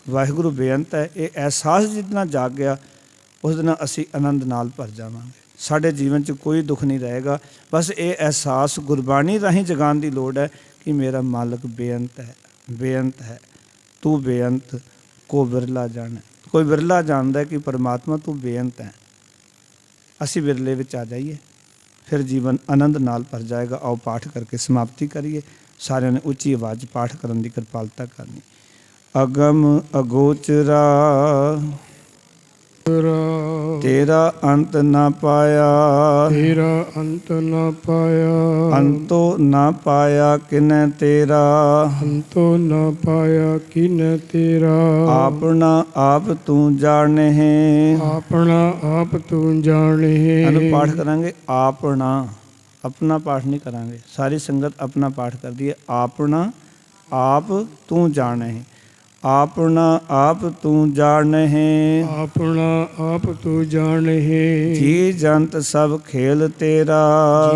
ਵਾਹਿਗੁਰੂ ਬੇਅੰਤ ਹੈ, ਇਹ ਅਹਿਸਾਸ ਜਿਤਨਾ ਜਾਗ ਗਿਆ ਉਸ ਦਿਨ ਅਸੀਂ ਆਨੰਦ ਨਾਲ ਭਰ ਜਾਵਾਂਗੇ। ਸਾਡੇ ਜੀਵਨ 'ਚ ਕੋਈ ਦੁੱਖ ਨਹੀਂ ਰਹੇਗਾ। ਬਸ ਇਹ ਅਹਿਸਾਸ ਗੁਰਬਾਣੀ ਰਾਹੀਂ ਜਗਾਉਣ ਦੀ ਲੋੜ ਹੈ ਕਿ ਮੇਰਾ ਮਾਲਕ ਬੇਅੰਤ ਹੈ, ਬੇਅੰਤ ਹੈ। ਤੂੰ ਬੇਅੰਤ ਕੋ ਵਿਰਲਾ ਜਾਣੇ। ਕੋਈ ਵਿਰਲਾ ਜਾਣਦਾ ਕਿ ਪਰਮਾਤਮਾ ਤੂੰ ਬੇਅੰਤ ਹੈ। ਅਸੀਂ ਵਿਰਲੇ ਵਿੱਚ ਆ ਜਾਈਏ, ਫਿਰ ਜੀਵਨ ਆਨੰਦ ਨਾਲ ਭਰ ਜਾਏਗਾ। ਆਓ ਪਾਠ ਕਰਕੇ ਸਮਾਪਤੀ ਕਰੀਏ। ਸਾਰਿਆਂ ਨੇ ਉੱਚੀ ਆਵਾਜ਼ ਪਾਠ ਕਰਨ ਦੀ ਕਿਰਪਾਲਤਾ ਕਰਨੀ। ਅਗਮ ਅਗੋਚਰਾ ਤੇਰਾ ਅੰਤ ਨਾ ਪਾਇਆ, ਤੇਰਾ ਅੰਤ ਨਾ ਪਾਇਆ। ਅੰਤੋ ਨਾ ਪਾਇਆ ਕਿਨੈ ਤੇਰਾ, ਅੰਤੋ ਨਾ ਪਾਇਆ ਕਿਨੈ ਤੇਰਾ। ਆਪਣਾ ਆਪ ਤੂੰ ਜਾਣੇ, ਆਪਣਾ ਆਪ ਤੂੰ ਜਾਣੇ। ਇਹਨੂੰ ਪਾਠ ਕਰਾਂਗੇ ਆਪਣਾ, ਆਪਣਾ ਪਾਠ ਨਹੀਂ ਕਰਾਂਗੇ। ਸਾਰੀ ਸੰਗਤ ਆਪਣਾ ਪਾਠ ਕਰਦੀ ਹੈ। ਆਪਣਾ ਆਪ ਤੂੰ ਜਾਣੇ, ਆਪਣਾ ਆਪ ਤੂੰ ਜਾਣੇ। ਆਪਣਾ ਆਪ ਤੂੰ ਜਾਣੇ। ਜੀ ਜੰਤ ਸਭ ਖੇਲ ਤੇਰਾ,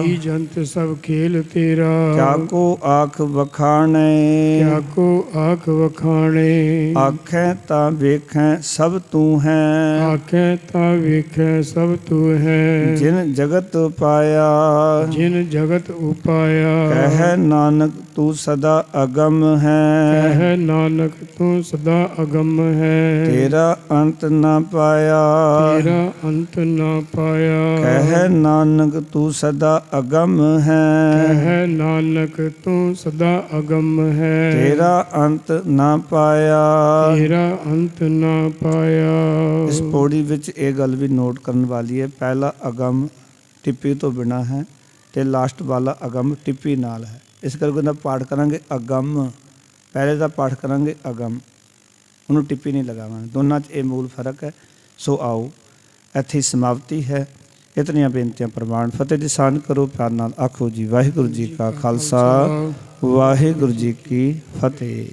ਜੀ ਜੰਤ ਸਭ ਖੇਲ ਤੇਰਾ। ਕਿਆ ਕੋ ਆਖ ਵਖਾਣੇ, ਕਿਆ ਕੋ ਆਖ ਵਖਾਣੇ। ਆਖੈ ਤਾਂ ਵੇਖੈ ਸਭ ਤੂੰ ਹੈ, ਆਖੈ ਤਾਂ ਵੇਖੈ ਸਭ ਤੂੰ ਹੈ। ਜਿਨ ਜਗਤ ਪਾਇਆ, ਜਿਨ ਜਗਤ ਉਪਾਇਆ। ਕਹਿ ਨਾਨਕ ਤੂੰ ਸਦਾ ਅਗਮ ਹੈ, ਕਹਿ ਨਾਨਕ ਤੂੰ ਸਦਾ ਅਗਮ ਹੈ। ਤੇਰਾ ਅੰਤ ਨਾ ਪਾਇਆ, ਤੇਰਾ ਅੰਤ ਨਾ ਪਾਇਆ। ਕਹਿ ਨਾਨਕ ਤੂੰ ਸਦਾ ਅਗਮ ਹੈ, ਕਹਿ ਨਾਨਕ ਤੂੰ ਸਦਾ ਅਗਮ ਹੈ। ਤੇਰਾ ਅੰਤ ਨਾ ਪਾਇਆ। ਤੇਰਾ ਅੰਤ ਨਾ ਪਾਇਆ। ਇਸ ਪੌੜੀ ਵਿੱਚ ਇਹ ਗੱਲ ਵੀ ਨੋਟ ਕਰਨ ਵਾਲੀ ਹੈ, ਪਹਿਲਾ ਅਗਮ ਟਿੱਪੀ ਤੋਂ ਬਿਨਾਂ ਹੈ ਤੇ ਲਾਸਟ ਵਾਲਾ ਅਗਮ ਟਿੱਪੀ ਨਾਲ ਹੈ। ਇਸ ਕਰਕੇ ਉਹਦਾ ਪਾਠ ਕਰਾਂਗੇ ਅਗਮ, ਪਹਿਲੇ ਦਾ ਪਾਠ ਕਰਾਂਗੇ ਅਗਮ, ਉਹਨੂੰ ਟਿੱਪੀ ਨਹੀਂ ਲਗਾਵਾਂਗੇ। ਦੋਨਾਂ 'ਚ ਇਹ ਮੂਲ ਫਰਕ ਹੈ। ਸੋ ਆਓ, ਇੱਥੇ ਸਮਾਪਤੀ ਹੈ। ਇਤਨੀਆਂ ਬੇਨਤੀਆਂ ਪ੍ਰਵਾਨ। ਫਤਿਹ ਦੀ ਸਾਂਝ ਕਰੋ ਪਿਆਰ ਨਾਲ। ਆਖੋ ਜੀ ਵਾਹਿਗੁਰੂ ਜੀ ਕਾ ਖਾਲਸਾ, ਵਾਹਿਗੁਰੂ ਜੀ ਕੀ ਫਤਿਹ।